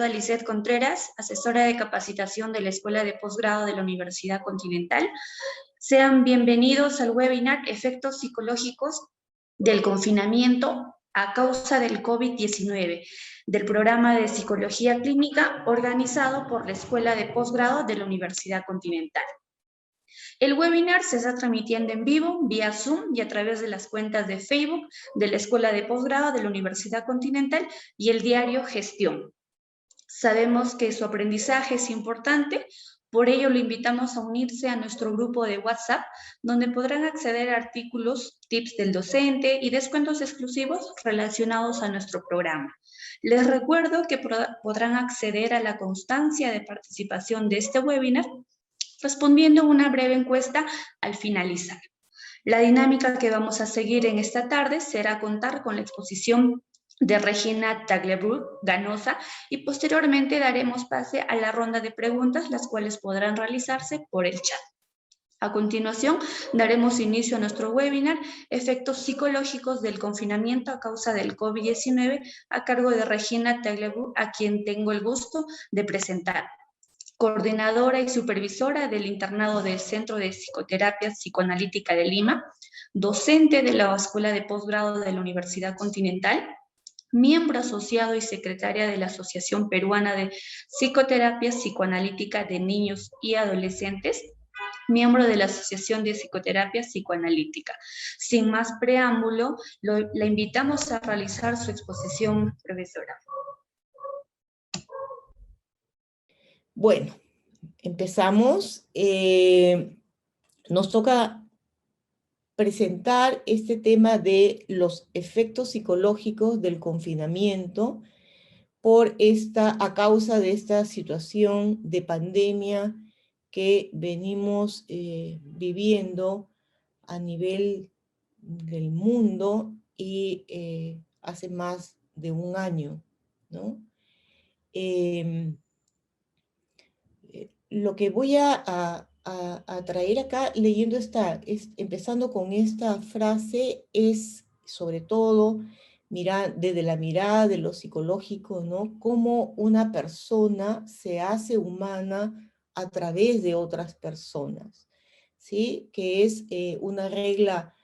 saluda Lisette Contreras, asesora de capacitación de la Escuela de Posgrado de la Universidad Continental. Sean bienvenidos al webinar Efectos psicológicos del confinamiento a causa del COVID-19, del programa de Psicología Clínica organizado por la Escuela de Posgrado de la Universidad Continental. El webinar se está transmitiendo en vivo, vía Zoom y a través de las cuentas de Facebook de la Escuela de Posgrado de la Universidad Continental y el diario Gestión. Sabemos que su aprendizaje es importante, por ello lo invitamos a unirse a nuestro grupo de WhatsApp, donde podrán acceder a artículos, tips del docente y descuentos exclusivos relacionados a nuestro programa. Les recuerdo que podrán acceder a la constancia de participación de este webinar respondiendo una breve encuesta al finalizar. La dinámica que vamos a seguir en esta tarde será contar con la exposición de Regina Tagliabue Ganosa y posteriormente daremos pase a la ronda de preguntas, las cuales podrán realizarse por el chat. A continuación, daremos inicio a nuestro webinar Efectos psicológicos del confinamiento a causa del COVID-19 a cargo de Regina Tagliabue, a quien tengo el gusto de presentar. Coordinadora y supervisora del internado del Centro de Psicoterapia Psicoanalítica de Lima, docente de la Escuela de Posgrado de la Universidad Continental, miembro asociado y secretaria de la Asociación Peruana de Psicoterapia Psicoanalítica de Niños y Adolescentes, miembro de la Asociación de Psicoterapia Psicoanalítica. Sin más preámbulo, la invitamos a realizar su exposición, profesora. Bueno, empezamos. Nos toca presentar este tema de los efectos psicológicos del confinamiento a causa de esta situación de pandemia que venimos viviendo a nivel del mundo y hace más de un año, ¿no? Lo que voy a traer acá leyendo empezando con esta frase es sobre todo desde la mirada de lo psicológico, ¿no? Cómo una persona se hace humana a través de otras personas, ¿sí? Que es una regla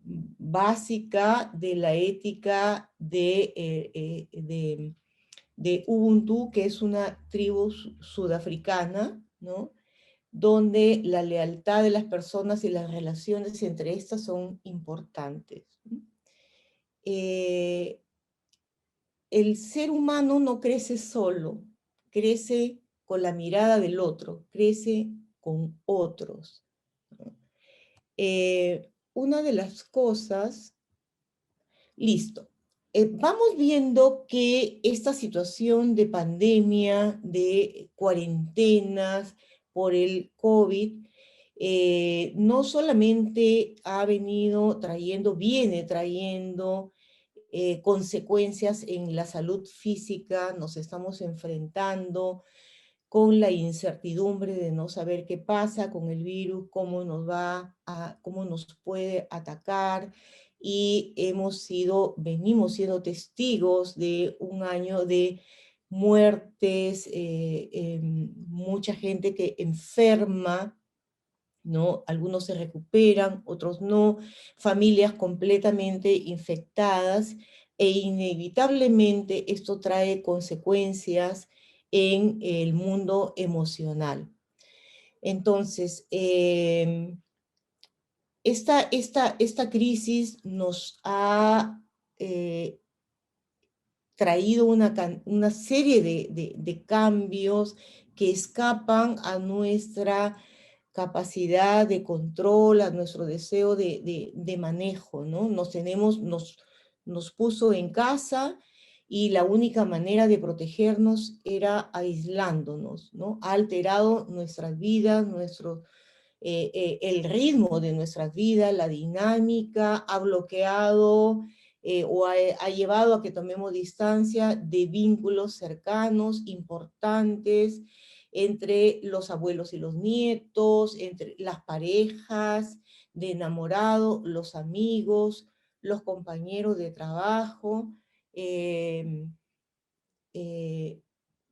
básica de la ética de Ubuntu, que es una tribu sudafricana, ¿no? Donde la lealtad de las personas y las relaciones entre estas son importantes. El ser humano no crece solo, crece con la mirada del otro, crece con otros, ¿no? Una de las cosas, listo. Vamos viendo que esta situación de pandemia, de cuarentenas por el COVID, no solamente viene trayendo consecuencias en la salud física, nos estamos enfrentando con la incertidumbre de no saber qué pasa con el virus, cómo nos puede atacar, y venimos siendo testigos de un año de muertes, mucha gente que enferma, ¿no? Algunos se recuperan, otros no, familias completamente infectadas, e inevitablemente esto trae consecuencias en el mundo emocional. Entonces, esta crisis nos ha traído una serie de cambios que escapan a nuestra capacidad de control, a nuestro deseo de manejo, ¿no? Nos puso en casa y la única manera de protegernos era aislándonos, ¿no? Ha alterado nuestras vidas, el ritmo de nuestras vidas, la dinámica, ha bloqueado o ha llevado a que tomemos distancia de vínculos cercanos, importantes, entre los abuelos y los nietos, entre las parejas de enamorado, los amigos, los compañeros de trabajo.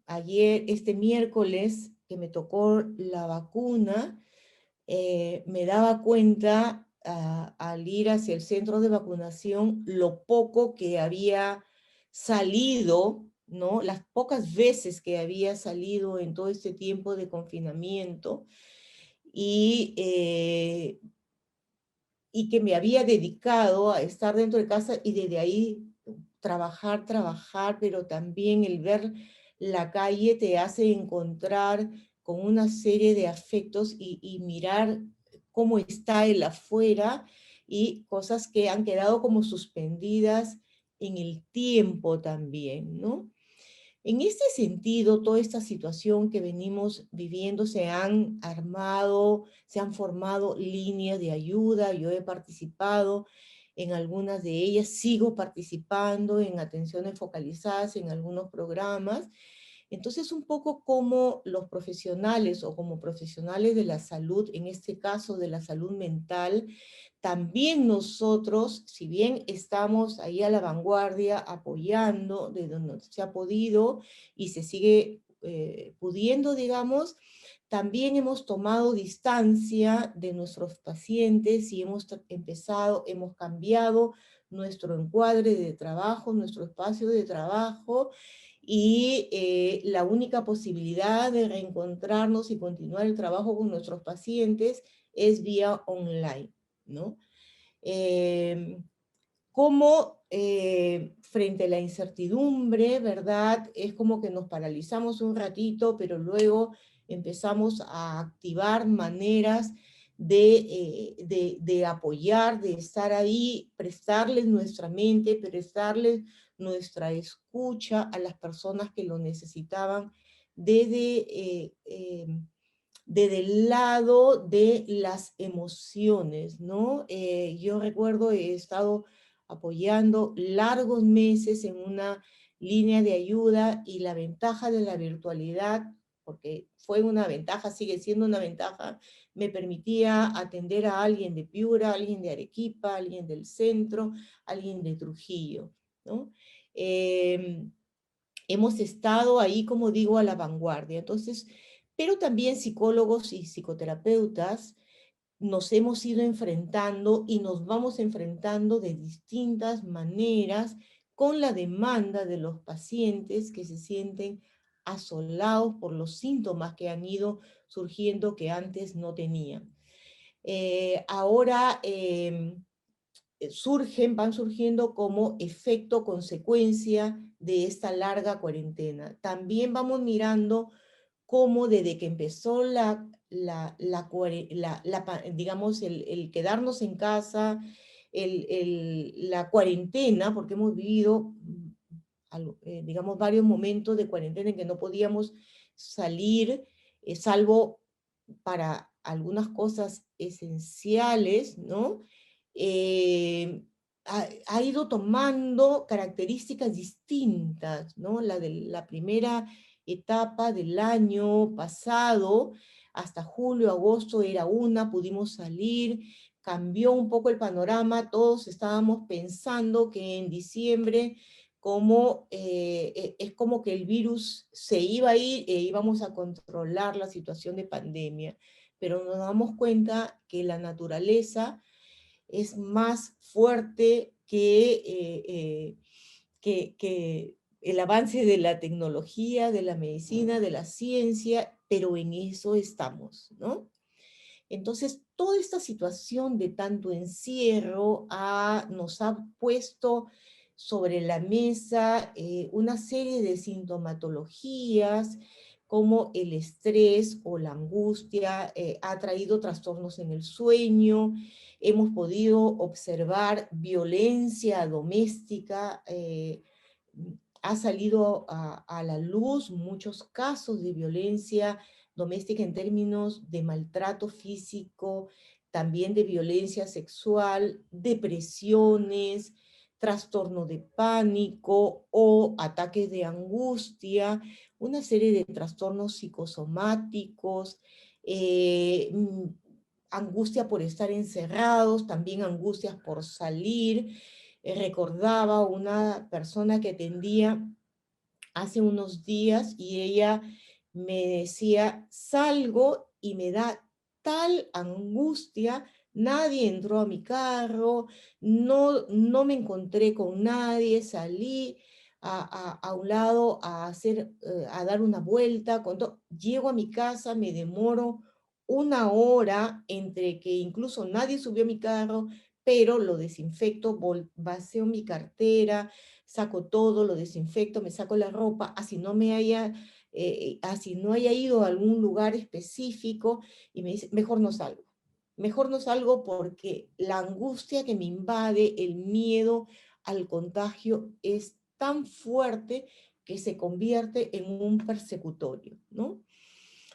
este miércoles que me tocó la vacuna, me daba cuenta al ir hacia el centro de vacunación lo poco que había salido, ¿no? Las pocas veces que había salido en todo este tiempo de confinamiento y, y que me había dedicado a estar dentro de casa y desde ahí trabajar, pero también el ver la calle te hace encontrar con una serie de afectos y mirar cómo está el afuera y cosas que han quedado como suspendidas en el tiempo también, ¿no? En este sentido, toda esta situación que venimos viviendo, se han armado, se han formado líneas de ayuda. Yo he participado en algunas de ellas, sigo participando en atenciones focalizadas en algunos programas. Entonces, un poco como los profesionales o como profesionales de la salud, en este caso de la salud mental, también nosotros, si bien estamos ahí a la vanguardia apoyando de donde se ha podido y se sigue pudiendo, digamos, también hemos tomado distancia de nuestros pacientes y hemos cambiado nuestro encuadre de trabajo, nuestro espacio de trabajo, y la única posibilidad de reencontrarnos y continuar el trabajo con nuestros pacientes es vía online, ¿no? Eh, Como frente a la incertidumbre, ¿verdad? Es como que nos paralizamos un ratito, pero luego empezamos a activar maneras de apoyar, de estar ahí, prestarles nuestra mente, prestarles nuestra escucha a las personas que lo necesitaban desde, desde el lado de las emociones, ¿no? Yo recuerdo, he estado apoyando largos meses en una línea de ayuda y la ventaja de la virtualidad, porque fue una ventaja, sigue siendo una ventaja, me permitía atender a alguien de Piura, alguien de Arequipa, alguien del centro, alguien de Trujillo, ¿no? Eh, Hemos estado ahí, como digo, a la vanguardia. Entonces, pero también psicólogos y psicoterapeutas nos hemos ido enfrentando y nos vamos enfrentando de distintas maneras con la demanda de los pacientes que se sienten asolados por los síntomas que han ido surgiendo que antes no tenían. Ahora van surgiendo como efecto, consecuencia de esta larga cuarentena. También vamos mirando cómo desde que empezó digamos, el quedarnos en casa, la cuarentena, porque hemos vivido, digamos, varios momentos de cuarentena en que no podíamos salir, salvo para algunas cosas esenciales, ¿no? Ha ido tomando características distintas, ¿no? La de la primera etapa del año pasado, hasta julio, agosto era una, pudimos salir, cambió un poco el panorama, todos estábamos pensando que en diciembre es como que el virus se iba a ir e íbamos a controlar la situación de pandemia, pero nos damos cuenta que la naturaleza es más fuerte que el avance de la tecnología, de la medicina, de la ciencia, pero en eso estamos, ¿no? Entonces, toda esta situación de tanto encierro nos ha puesto sobre la mesa una serie de sintomatologías como el estrés o la angustia, ha traído trastornos en el sueño, hemos podido observar violencia doméstica, ha salido a la luz muchos casos de violencia doméstica en términos de maltrato físico, también de violencia sexual, depresiones, trastorno de pánico o ataques de angustia, una serie de trastornos psicosomáticos, angustia por estar encerrados, también angustias por salir. Recordaba una persona que atendía hace unos días y ella me decía, salgo y me da tal angustia, nadie entró a mi carro, no me encontré con nadie, salí a un lado a hacer, a dar una vuelta, cuando llego a mi casa me demoro una hora entre que incluso nadie subió a mi carro, pero lo desinfecto, vacío mi cartera, saco todo, lo desinfecto, me saco la ropa, así no haya ido a algún lugar específico, y me dice, mejor no salgo porque la angustia que me invade, el miedo al contagio es tan fuerte que se convierte en un persecutorio, ¿no?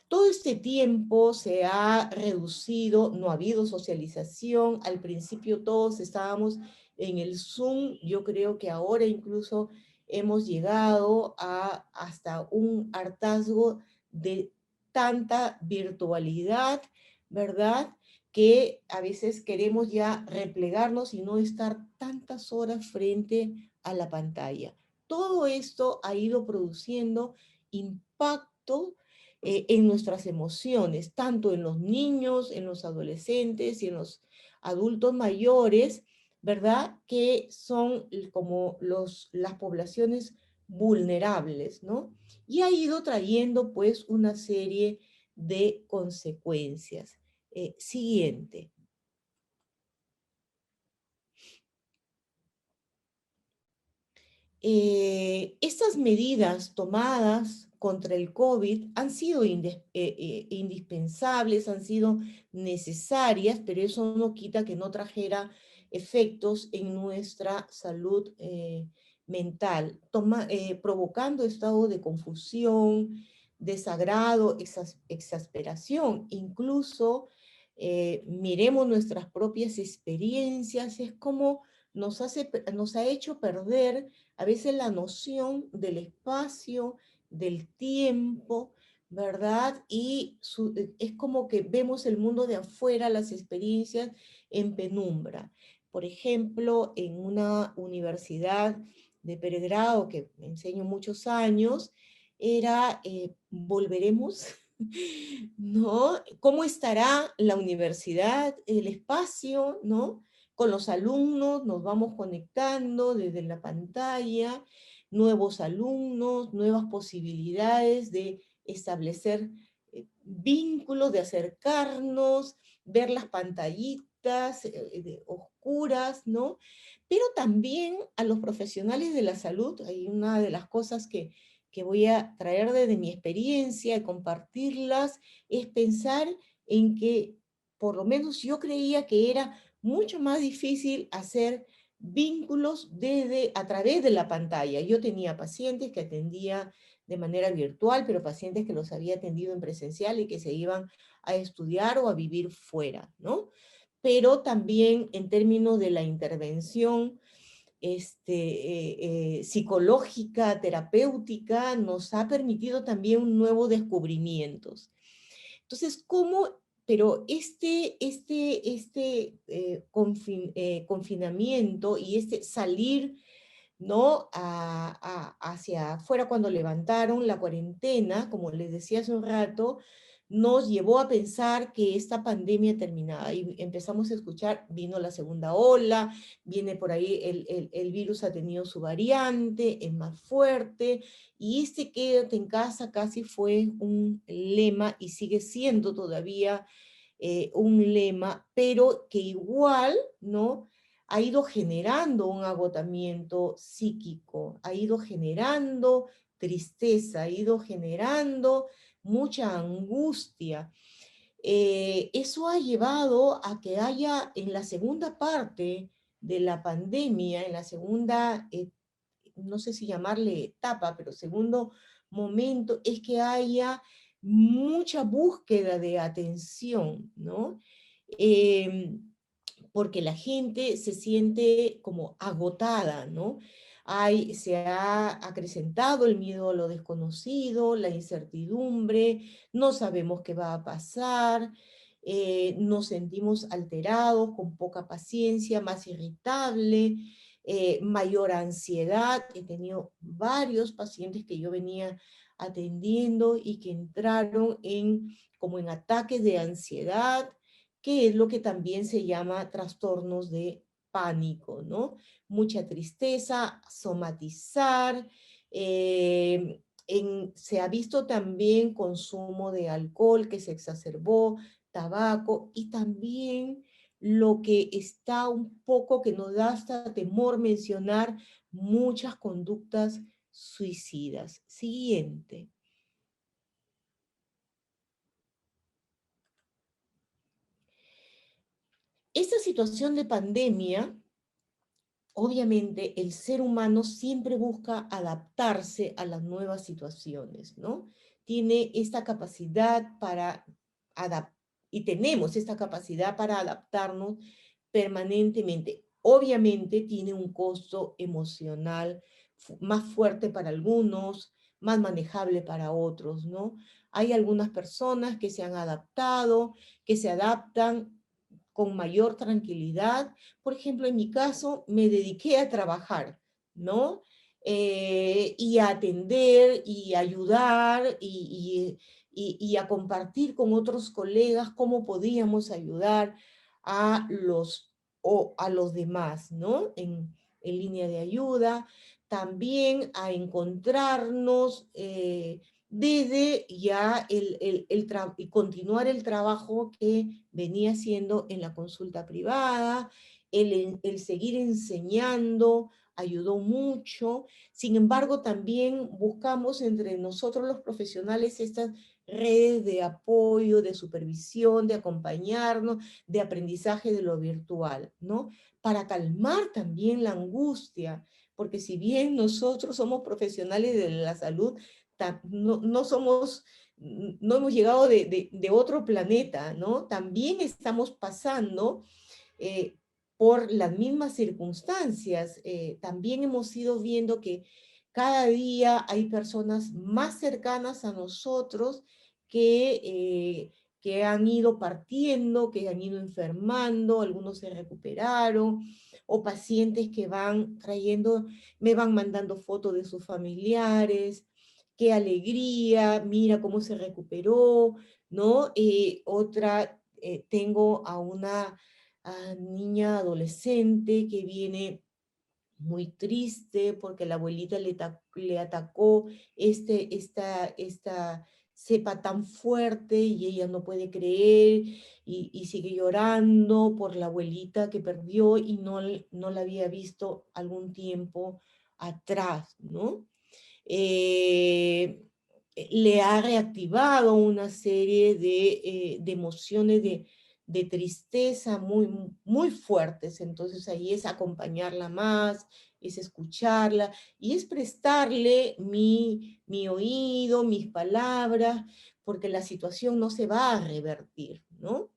Todo este tiempo se ha reducido, no ha habido socialización, al principio todos estábamos en el Zoom, yo creo que ahora incluso hemos llegado hasta un hartazgo de tanta virtualidad, ¿verdad? Que a veces queremos ya replegarnos y no estar tantas horas frente a la pantalla. Todo esto ha ido produciendo impacto en nuestras emociones, tanto en los niños, en los adolescentes y en los adultos mayores, ¿verdad? Que son como las poblaciones vulnerables, ¿no? Y ha ido trayendo pues una serie de consecuencias. Siguiente. Estas medidas tomadas contra el COVID han sido indispensables, han sido necesarias, pero eso no quita que no trajera efectos en nuestra salud mental, provocando estado de confusión, desagrado, exasperación. Incluso miremos nuestras propias experiencias, es como nos ha hecho perder a veces la noción del espacio, del tiempo, ¿verdad? Y es como que vemos el mundo de afuera, las experiencias en penumbra. Por ejemplo, en una universidad de pregrado que me enseño muchos años, era, ¿volveremos? ¿No? ¿Cómo estará la universidad, el espacio, ¿no? Con los alumnos nos vamos conectando desde la pantalla, nuevos alumnos, nuevas posibilidades de establecer vínculos, de acercarnos, ver las pantallitas oscuras, ¿no? Pero también a los profesionales de la salud, hay una de las cosas que voy a traer desde mi experiencia y compartirlas, es pensar en que, por lo menos yo creía que era mucho más difícil hacer vínculos a través de la pantalla. Yo tenía pacientes que atendía de manera virtual, pero pacientes que los había atendido en presencial y que se iban a estudiar o a vivir fuera, ¿no? Pero también en términos de la intervención psicológica, terapéutica, nos ha permitido también un nuevo descubrimientos. Entonces, pero confinamiento y este salir, ¿no? Hacia afuera cuando levantaron la cuarentena, como les decía hace un rato, nos llevó a pensar que esta pandemia terminaba y empezamos a escuchar, vino la segunda ola, viene por ahí, el virus ha tenido su variante, es más fuerte, y este quédate en casa casi fue un lema y sigue siendo todavía un lema, pero que igual, ¿no? Ha ido generando un agotamiento psíquico, ha ido generando tristeza, ha ido generando mucha angustia. Eso ha llevado a que haya en la segunda parte de la pandemia, en la segunda, no sé si llamarle etapa, pero segundo momento, es que haya mucha búsqueda de atención, ¿no? Eh, Porque la gente se siente como agotada, ¿no? Se ha acrecentado el miedo a lo desconocido, la incertidumbre, no sabemos qué va a pasar, nos sentimos alterados, con poca paciencia, más irritable, mayor ansiedad. He tenido varios pacientes que yo venía atendiendo y que entraron como en ataques de ansiedad, que es lo que también se llama trastornos de pánico, ¿no? Mucha tristeza, somatizar, se ha visto también consumo de alcohol que se exacerbó, tabaco, y también lo que está un poco que nos da hasta temor mencionar, muchas conductas suicidas. Siguiente. Esta situación de pandemia, obviamente el ser humano siempre busca adaptarse a las nuevas situaciones, ¿no? Tiene esta capacidad para adaptar, y tenemos esta capacidad para adaptarnos permanentemente. Obviamente tiene un costo emocional más fuerte para algunos, más manejable para otros, ¿no? Hay algunas personas que se han adaptado, que se adaptan con mayor tranquilidad. Por ejemplo, en mi caso, me dediqué a trabajar, ¿no? Y a atender y ayudar y a compartir con otros colegas cómo podíamos ayudar a los demás, ¿no? En línea de ayuda, también a encontrarnos desde ya y continuar el trabajo que venía haciendo en la consulta privada, el seguir enseñando ayudó mucho. Sin embargo, también buscamos entre nosotros los profesionales estas redes de apoyo, de supervisión, de acompañarnos, de aprendizaje de lo virtual, ¿no? Para calmar también la angustia, porque si bien nosotros somos profesionales de la salud, no somos, no hemos llegado de otro planeta, ¿no? También estamos pasando eh, por las mismas circunstancias. También hemos ido viendo que cada día hay personas más cercanas a nosotros que han ido partiendo, que han ido enfermando, algunos se recuperaron, o pacientes que van trayendo, me van mandando fotos de sus familiares, qué alegría, mira cómo se recuperó, ¿no? Tengo a una niña adolescente que viene muy triste porque la abuelita le atacó esta cepa tan fuerte y ella no puede creer y sigue llorando por la abuelita que perdió y no la había visto algún tiempo atrás, ¿no? Eh, Le ha reactivado una serie de emociones de tristeza muy fuertes. Entonces ahí es acompañarla más, es escucharla y es prestarle mi oído, mis palabras, porque la situación no se va a revertir, ¿no?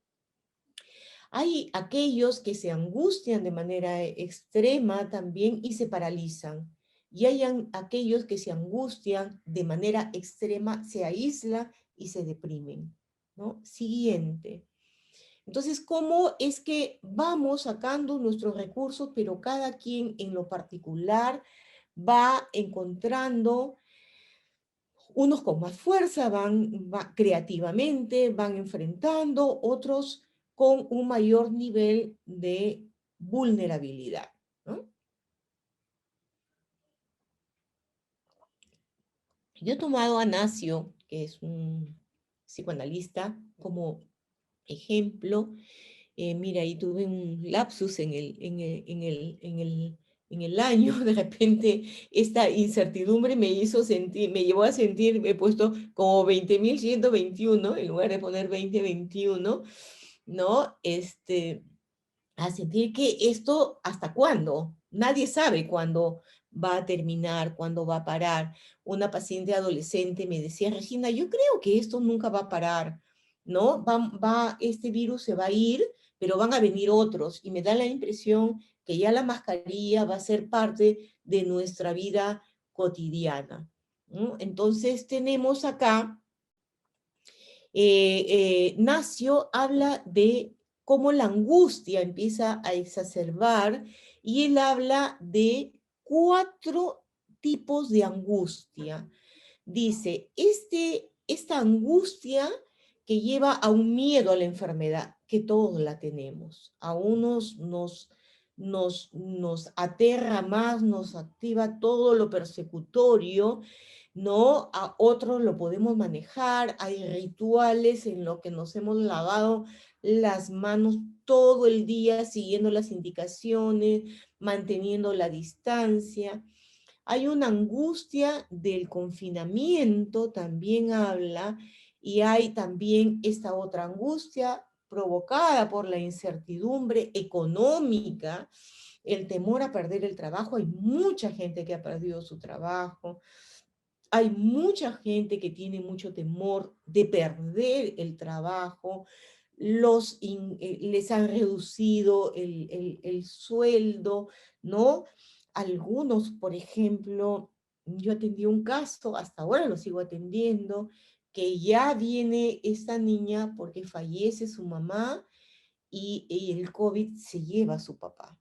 Hay aquellos que se angustian de manera extrema también y se paralizan. Y hay aquellos que se angustian de manera extrema, se aíslan y se deprimen, ¿no? Siguiente. Entonces, ¿cómo es que vamos sacando nuestros recursos, pero cada quien en lo particular va encontrando, unos con más fuerza, creativamente, van enfrentando, otros con un mayor nivel de vulnerabilidad, ¿no? Yo he tomado a Nacio, que es un psicoanalista, como ejemplo. Mira, ahí tuve un lapsus en el año, de repente esta incertidumbre me hizo sentir, me llevó a sentir, he puesto como 20.121 en lugar de poner 2021, ¿no? A sentir que esto, ¿hasta cuándo? Nadie sabe cuándo va a terminar, cuándo va a parar. Una paciente adolescente me decía, Regina, yo creo que esto nunca va a parar, ¿no? Este virus se va a ir, pero van a venir otros. Y me da la impresión que ya la mascarilla va a ser parte de nuestra vida cotidiana, ¿no? Entonces tenemos acá Nacio habla de cómo la angustia empieza a exacerbar y él habla de 4 tipos de angustia. Dice, esta angustia que lleva a un miedo a la enfermedad, que todos la tenemos. A unos nos aterra más, nos activa todo lo persecutorio, ¿no? A otros lo podemos manejar, hay rituales en los que nos hemos lavado las manos todo el día siguiendo las indicaciones, manteniendo la distancia. Hay una angustia del confinamiento, también habla, y hay también esta otra angustia provocada por la incertidumbre económica, el temor a perder el trabajo. Hay mucha gente que ha perdido su trabajo, hay mucha gente que tiene mucho temor de perder el trabajo, les han reducido el sueldo, ¿no? Algunos, por ejemplo, yo atendí un caso, hasta ahora lo sigo atendiendo, que ya viene esta niña porque fallece su mamá y el COVID se lleva a su papá.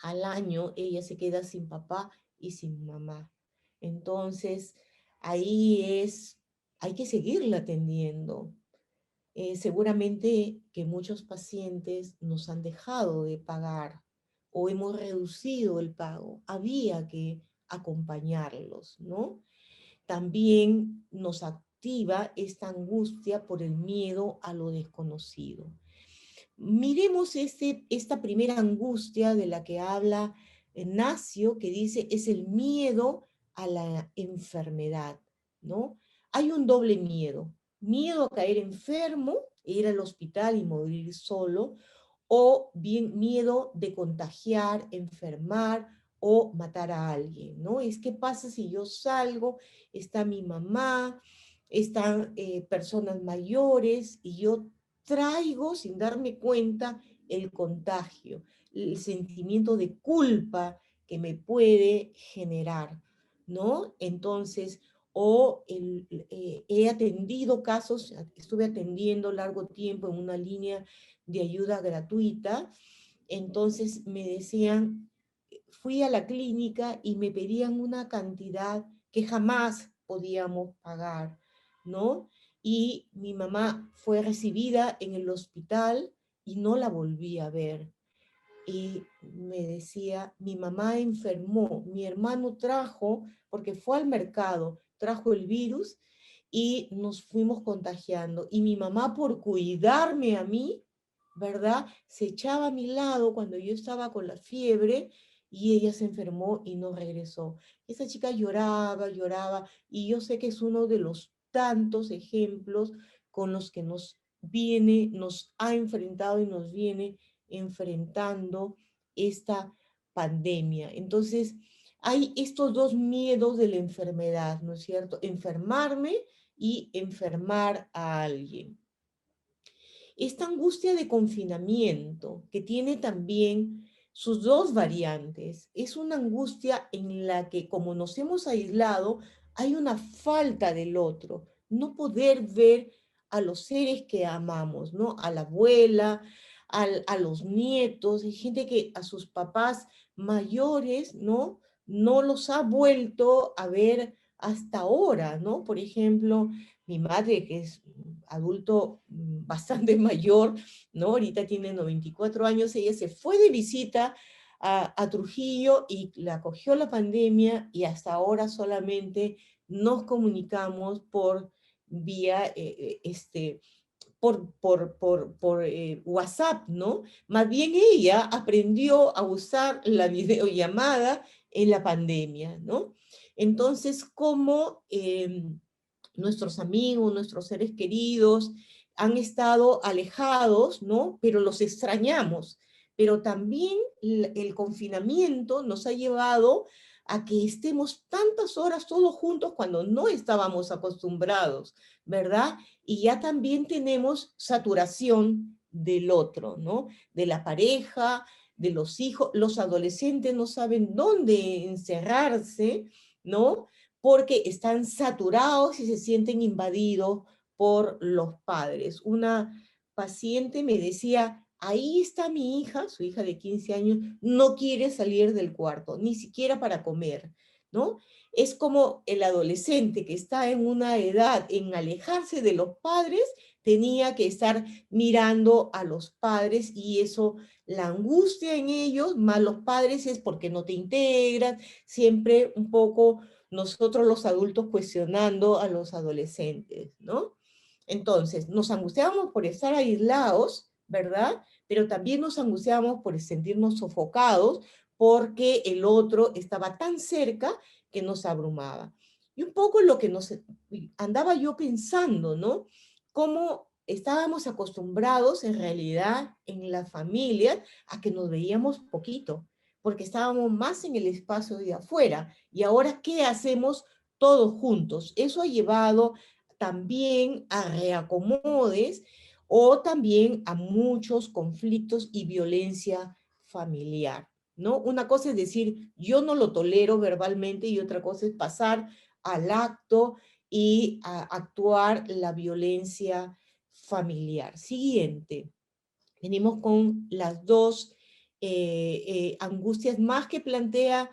Al año ella se queda sin papá y sin mamá. Entonces, hay que seguirla atendiendo. Seguramente que muchos pacientes nos han dejado de pagar o hemos reducido el pago. Había que acompañarlos, ¿no? También nos activa esta angustia por el miedo a lo desconocido. Miremos esta primera angustia de la que habla Nacio, que dice es el miedo a la enfermedad, ¿no? Hay un doble miedo: miedo a caer enfermo, ir al hospital y morir solo, o bien miedo de contagiar, enfermar o matar a alguien, ¿no? Es qué pasa si yo salgo, está mi mamá, están personas mayores y yo traigo sin darme cuenta el contagio, el sentimiento de culpa que me puede generar, ¿no? Entonces, he atendido casos, estuve atendiendo largo tiempo en una línea de ayuda gratuita, entonces me decían, fui a la clínica y me pedían una cantidad que jamás podíamos pagar, ¿no? Y mi mamá fue recibida en el hospital y no la volví a ver. Y me decía, mi mamá enfermó, mi hermano trajo, porque fue al mercado, trajo el virus y nos fuimos contagiando. Y mi mamá, por cuidarme a mí, ¿verdad? Se echaba a mi lado cuando yo estaba con la fiebre y ella se enfermó y no regresó. Esa chica lloraba, lloraba, y yo sé que es uno de los tantos ejemplos con los que nos ha enfrentado y nos viene enfrentando esta pandemia. Entonces, hay estos dos miedos de la enfermedad, ¿no es cierto? Enfermarme y enfermar a alguien. Esta angustia de confinamiento, que tiene también sus dos variantes, es una angustia en la que, como nos hemos aislado, hay una falta del otro, no poder ver a los seres que amamos, ¿no? A la abuela, a los nietos, hay gente que a sus papás mayores, ¿no? No los ha vuelto a ver hasta ahora, ¿no? Por ejemplo, mi madre, que es adulto bastante mayor, ¿no? Ahorita tiene 94 años, ella se fue de visita a Trujillo y la cogió la pandemia y hasta ahora solamente nos comunicamos por vía, WhatsApp, ¿no? Más bien ella aprendió a usar la videollamada en la pandemia, ¿no? Entonces, como nuestros amigos, nuestros seres queridos han estado alejados, ¿no? Pero los extrañamos. Pero también el confinamiento nos ha llevado a que estemos tantas horas todos juntos cuando no estábamos acostumbrados, ¿verdad? Y ya también tenemos saturación del otro, ¿no? De la pareja, de los hijos. Los adolescentes no saben dónde encerrarse, ¿no? Porque están saturados y se sienten invadidos por los padres. Una paciente me decía, ahí está mi hija, su hija de 15 años, no quiere salir del cuarto, ni siquiera para comer, ¿no? Es como el adolescente que está en una edad en alejarse de los padres, tenía que estar mirando a los padres y eso, la angustia en ellos, más los padres es porque no te integras, siempre un poco nosotros los adultos cuestionando a los adolescentes, ¿no? Entonces, nos angustiamos por estar aislados, ¿verdad? Pero también nos angustiamos por sentirnos sofocados porque el otro estaba tan cerca que nos abrumaba. Y un poco lo que nos andaba yo pensando, ¿no? Cómo estábamos acostumbrados en realidad en la familia a que nos veíamos poquito, porque estábamos más en el espacio de afuera. Y ahora, ¿qué hacemos todos juntos? Eso ha llevado también a reacomodes o también a muchos conflictos y violencia familiar, ¿no? Una cosa es decir, yo no lo tolero verbalmente y otra cosa es pasar al acto y a actuar la violencia familiar. Siguiente, venimos con las dos angustias más que plantea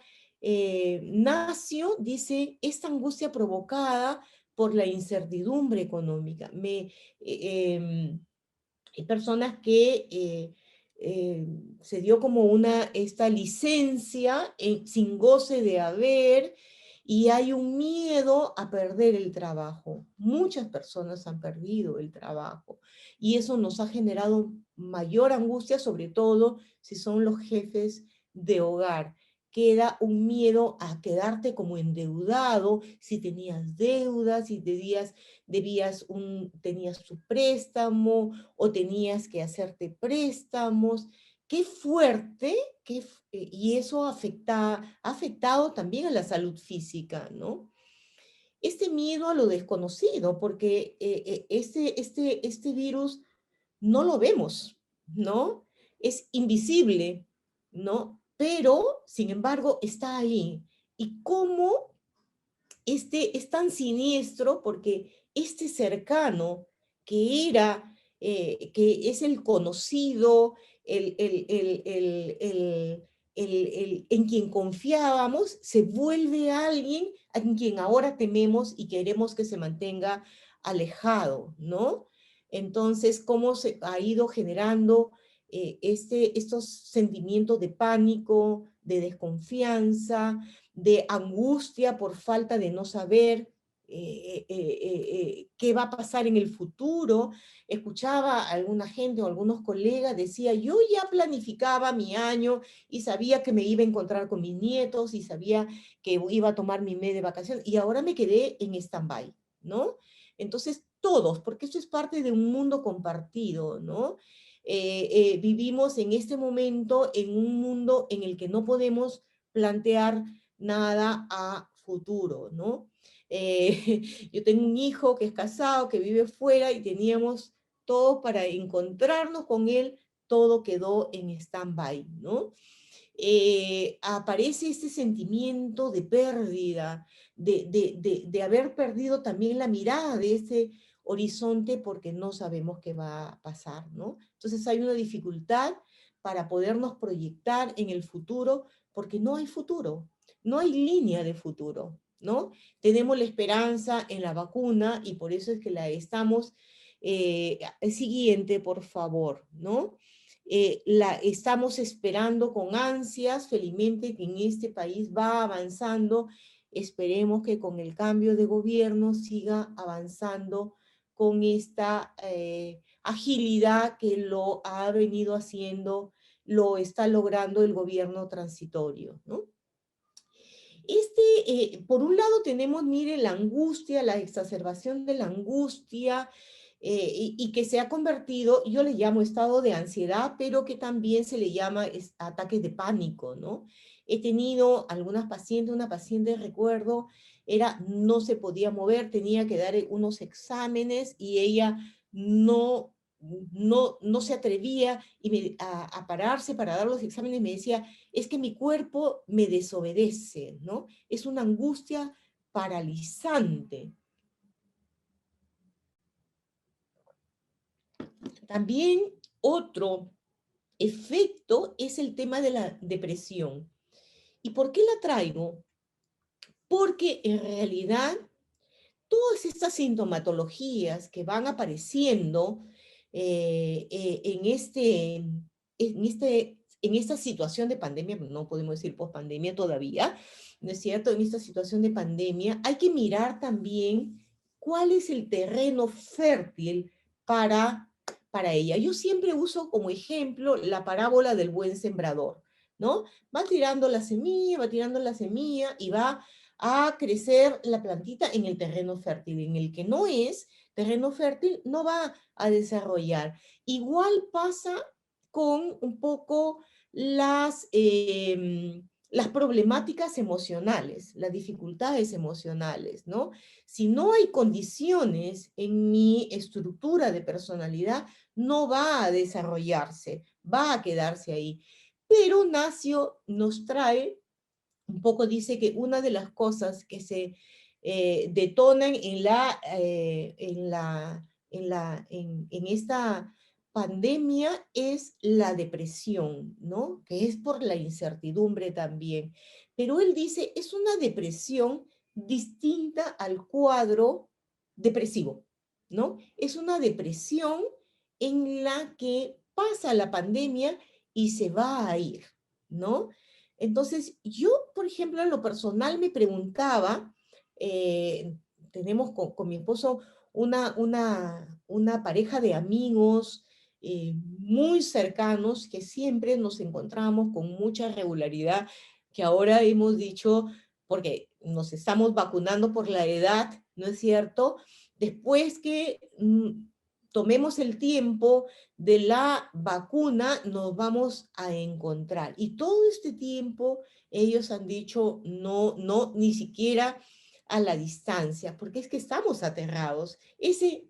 Nacio, dice, esta angustia provocada por la incertidumbre económica. Hay personas que se dio como esta licencia sin goce de haber y hay un miedo a perder el trabajo. Muchas personas han perdido el trabajo y eso nos ha generado mayor angustia, sobre todo si son los jefes de hogar. Queda un miedo a quedarte como endeudado, si tenías deudas, si tenías tu préstamo o tenías que hacerte préstamos. Qué fuerte, y eso ha afectado también a la salud física, ¿no? Este miedo a lo desconocido, porque este virus no lo vemos, ¿no? Es invisible, ¿no? Pero, sin embargo, está ahí. ¿Y cómo es tan siniestro? Porque este cercano que es el conocido, en quien confiábamos, se vuelve alguien en quien ahora tememos y queremos que se mantenga alejado, ¿no? Entonces, cómo se ha ido generando estos sentimientos de pánico, de desconfianza, de angustia por falta de no saber qué va a pasar en el futuro. Escuchaba a alguna gente o algunos colegas, decía, yo ya planificaba mi año y sabía que me iba a encontrar con mis nietos y sabía que iba a tomar mi mes de vacaciones y ahora me quedé en stand-by, ¿no? Entonces, todos, porque esto es parte de un mundo compartido, ¿no? Vivimos en este momento en un mundo en el que no podemos plantear nada a futuro, ¿no? Yo tengo un hijo que es casado, que vive fuera y teníamos todo para encontrarnos con él, todo quedó en stand-by, ¿no? Aparece ese sentimiento de pérdida, de haber perdido también la mirada de ese horizonte porque no sabemos qué va a pasar, ¿no? Entonces hay una dificultad para podernos proyectar en el futuro porque no hay futuro, no hay línea de futuro, ¿no? Tenemos la esperanza en la vacuna y por eso es que la estamos, siguiente, por favor, ¿no? La estamos esperando con ansias, felizmente que en este país va avanzando, esperemos que con el cambio de gobierno siga avanzando con esta agilidad que lo ha venido haciendo, lo está logrando el gobierno transitorio, ¿no? Por un lado tenemos, mire, la angustia, la exacerbación de la angustia, y que se ha convertido, yo le llamo estado de ansiedad, pero que también se le llama ataques de pánico, ¿no? He tenido algunas pacientes, una paciente, recuerdo, no se podía mover, tenía que dar unos exámenes y ella no se atrevía a pararse para dar los exámenes, me decía, es que mi cuerpo me desobedece, ¿no? Es una angustia paralizante. También otro efecto es el tema de la depresión. ¿Y por qué la traigo? Porque en realidad todas estas sintomatologías que van apareciendo en esta situación de pandemia, no podemos decir pospandemia todavía, ¿no es cierto? En esta situación de pandemia hay que mirar también cuál es el terreno fértil para, para ella. Yo siempre uso como ejemplo la parábola del buen sembrador, ¿no? Va tirando la semilla y va a crecer la plantita en el terreno fértil. En el que no es terreno fértil, no va a desarrollar. Igual pasa con un poco las problemáticas emocionales, las dificultades emocionales, ¿no? Si no hay condiciones en mi estructura de personalidad, no va a desarrollarse, va a quedarse ahí. Pero Nacio nos trae un poco, dice que una de las cosas que se detonan en esta pandemia es la depresión, ¿no? Que es por la incertidumbre también. Pero él dice, es una depresión distinta al cuadro depresivo, ¿no? Es una depresión en la que pasa la pandemia y se va a ir, ¿no? Entonces, yo, por ejemplo, en lo personal me preguntaba, eh, tenemos con mi esposo una pareja de amigos muy cercanos que siempre nos encontramos con mucha regularidad, que ahora hemos dicho, porque nos estamos vacunando por la edad, ¿no es cierto? Después que tomemos el tiempo de la vacuna nos vamos a encontrar. Y todo este tiempo ellos han dicho no, no, ni siquiera a la distancia, porque es que estamos aterrados.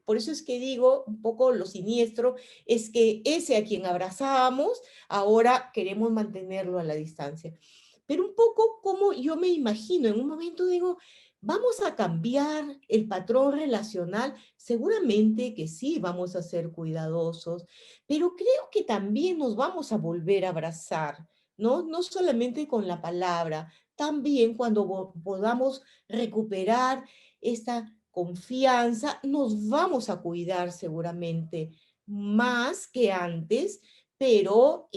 Por eso es que digo un poco lo siniestro, es que ese a quien abrazábamos, ahora queremos mantenerlo a la distancia. Pero un poco como yo me imagino, en un momento digo, ¿vamos a cambiar el patrón relacional? Seguramente que sí, vamos a ser cuidadosos, pero creo que también nos vamos a volver a abrazar, ¿no? No solamente con la palabra, también cuando podamos recuperar esta confianza, nos vamos a cuidar seguramente más que antes, pero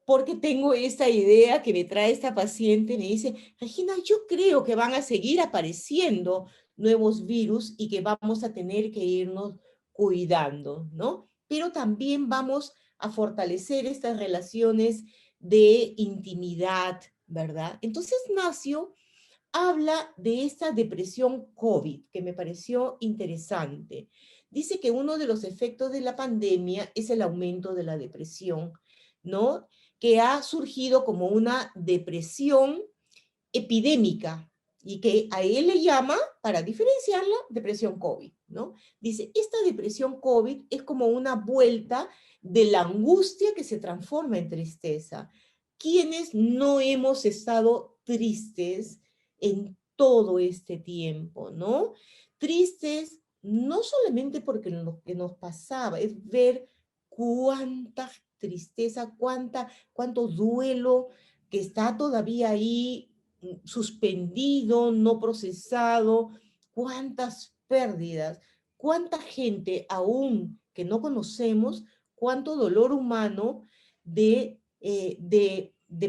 porque tengo esta idea que me trae esta paciente, me dice, Regina, yo creo que van a seguir apareciendo nuevos virus y que vamos a tener que irnos cuidando, ¿no? Pero también vamos a fortalecer estas relaciones de intimidad, ¿verdad? Entonces Nacio habla de esta depresión COVID, que me pareció interesante. Dice que uno de los efectos de la pandemia es el aumento de la depresión, ¿no? Que ha surgido como una depresión epidémica y que a él le llama, para diferenciarla, depresión COVID, ¿no? Dice, esta depresión COVID es como una vuelta de la angustia que se transforma en tristeza. ¿Quiénes no hemos estado tristes en todo este tiempo, ¿no? Tristes no solamente porque lo que nos pasaba, es ver cuánta tristeza, cuánto duelo que está todavía ahí suspendido, no procesado, cuántas pérdidas, cuánta gente aún que no conocemos, cuánto dolor humano de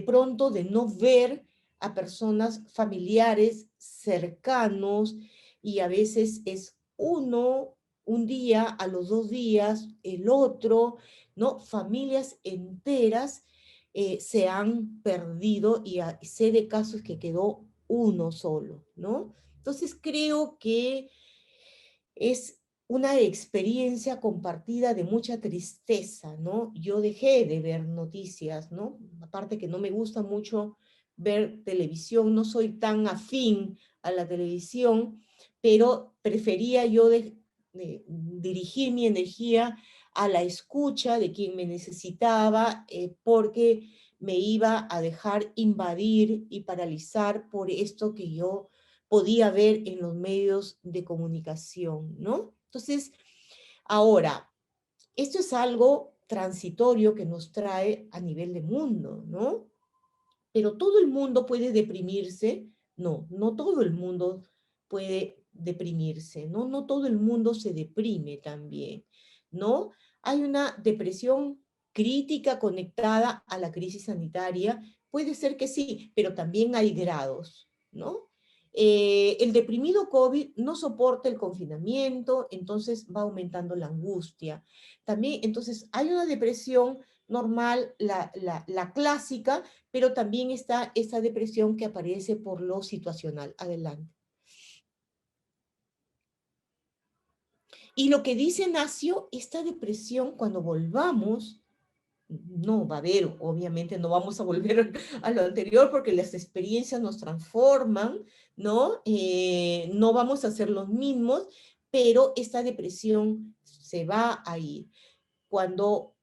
pronto de no ver a personas familiares cercanos y a veces es uno un día, a los 2 días, el otro, ¿no? Familias enteras se han perdido y sé de casos que quedó uno solo, ¿no? Entonces creo que es una experiencia compartida de mucha tristeza, ¿no? Yo dejé de ver noticias, ¿no? Aparte que no me gusta mucho ver televisión, no soy tan afín a la televisión, pero prefería yo dirigir mi energía a la escucha de quien me necesitaba, porque me iba a dejar invadir y paralizar por esto que yo podía ver en los medios de comunicación, ¿no? Entonces, ahora, esto es algo transitorio que nos trae a nivel de mundo, ¿no? Pero todo el mundo puede deprimirse. No, no todo el mundo puede deprimirse, ¿no? No todo el mundo se deprime también, ¿no? Hay una depresión crítica conectada a la crisis sanitaria. Puede ser que sí, pero también hay grados, ¿no? El deprimido COVID no soporta el confinamiento, entonces va aumentando la angustia. También, entonces, hay una depresión normal, la clásica, pero también está esa depresión que aparece por lo situacional. Adelante. Y lo que dice Nacio, esta depresión, cuando volvamos, no va a haber, obviamente no vamos a volver a lo anterior porque las experiencias nos transforman, ¿no? No vamos a ser los mismos, pero esta depresión se va a ir. Cuando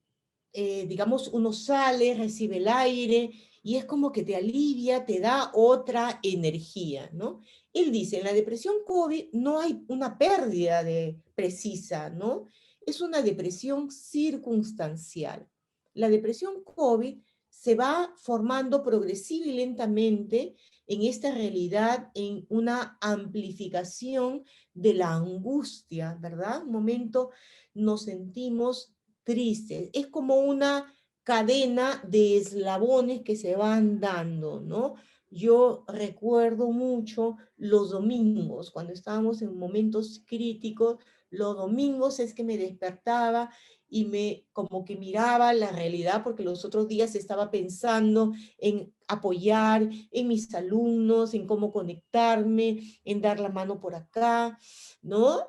digamos, uno sale, recibe el aire y es como que te alivia, te da otra energía, ¿no? Él dice, en la depresión COVID no hay una pérdida de precisa, ¿no? Es una depresión circunstancial. La depresión COVID se va formando progresiva y lentamente en esta realidad, en una amplificación de la angustia, ¿verdad? Un momento nos sentimos tristes. Es como una cadena de eslabones que se van dando, ¿no? Yo recuerdo mucho los domingos, cuando estábamos en momentos críticos, los domingos es que me despertaba y me como que miraba la realidad porque los otros días estaba pensando en apoyar en mis alumnos, en cómo conectarme, en dar la mano por acá, ¿no?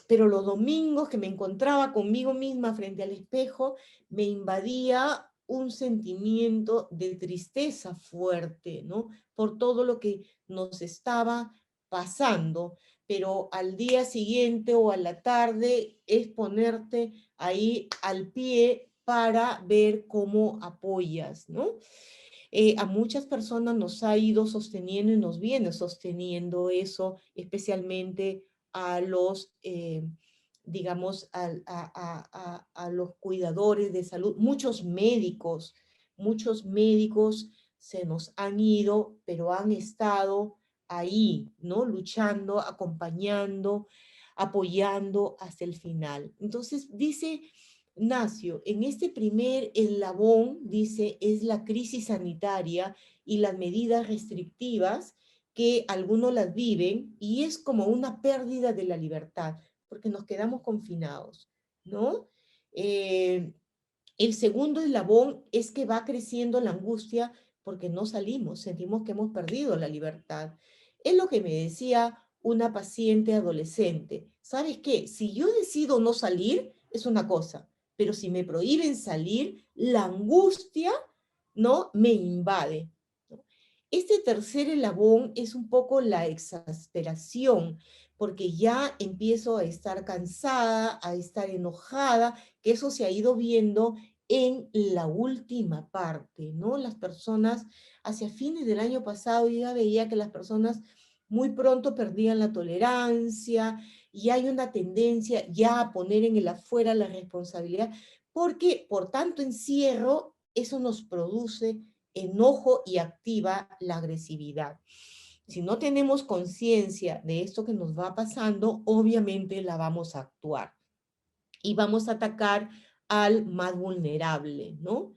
Pero los domingos que me encontraba conmigo misma frente al espejo, me invadía un sentimiento de tristeza fuerte, ¿no? Por todo lo que nos estaba pasando, pero al día siguiente o a la tarde es ponerte ahí al pie para ver cómo apoyas, ¿no? A muchas personas nos ha ido sosteniendo y nos viene sosteniendo eso, especialmente a los, digamos, a los cuidadores de salud. Muchos médicos se nos han ido, pero han estado ahí, ¿no? Luchando, acompañando, apoyando hasta el final. Entonces, dice Nacio, en este primer eslabón, dice, es la crisis sanitaria y las medidas restrictivas que algunos las viven y es como una pérdida de la libertad, porque nos quedamos confinados, ¿no? El segundo eslabón es que va creciendo la angustia porque no salimos, sentimos que hemos perdido la libertad. Es lo que me decía una paciente adolescente. ¿Sabes qué? Si yo decido no salir, es una cosa, pero si me prohíben salir, la angustia, ¿no? Me invade. ¿No? Este tercer eslabón es un poco la exasperación, porque ya empiezo a estar cansada, a estar enojada, que eso se ha ido viendo en la última parte, ¿no? Las personas, hacia fines del año pasado, ya veía que las personas muy pronto perdían la tolerancia y hay una tendencia ya a poner en el afuera la responsabilidad, porque por tanto encierro, eso nos produce enojo y activa la agresividad. Si no tenemos conciencia de esto que nos va pasando, obviamente la vamos a actuar y vamos a atacar al más vulnerable, ¿no?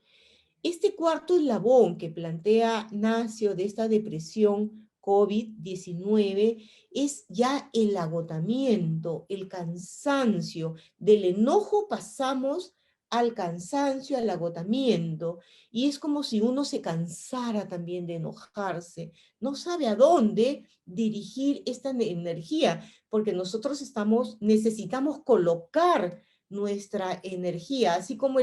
Este cuarto eslabón que plantea Nacio de esta depresión COVID-19 es ya el agotamiento, el cansancio. Del enojo pasamos al cansancio, al agotamiento, y es como si uno se cansara también de enojarse, no sabe a dónde dirigir esta energía, porque nosotros necesitamos colocar nuestra energía, así como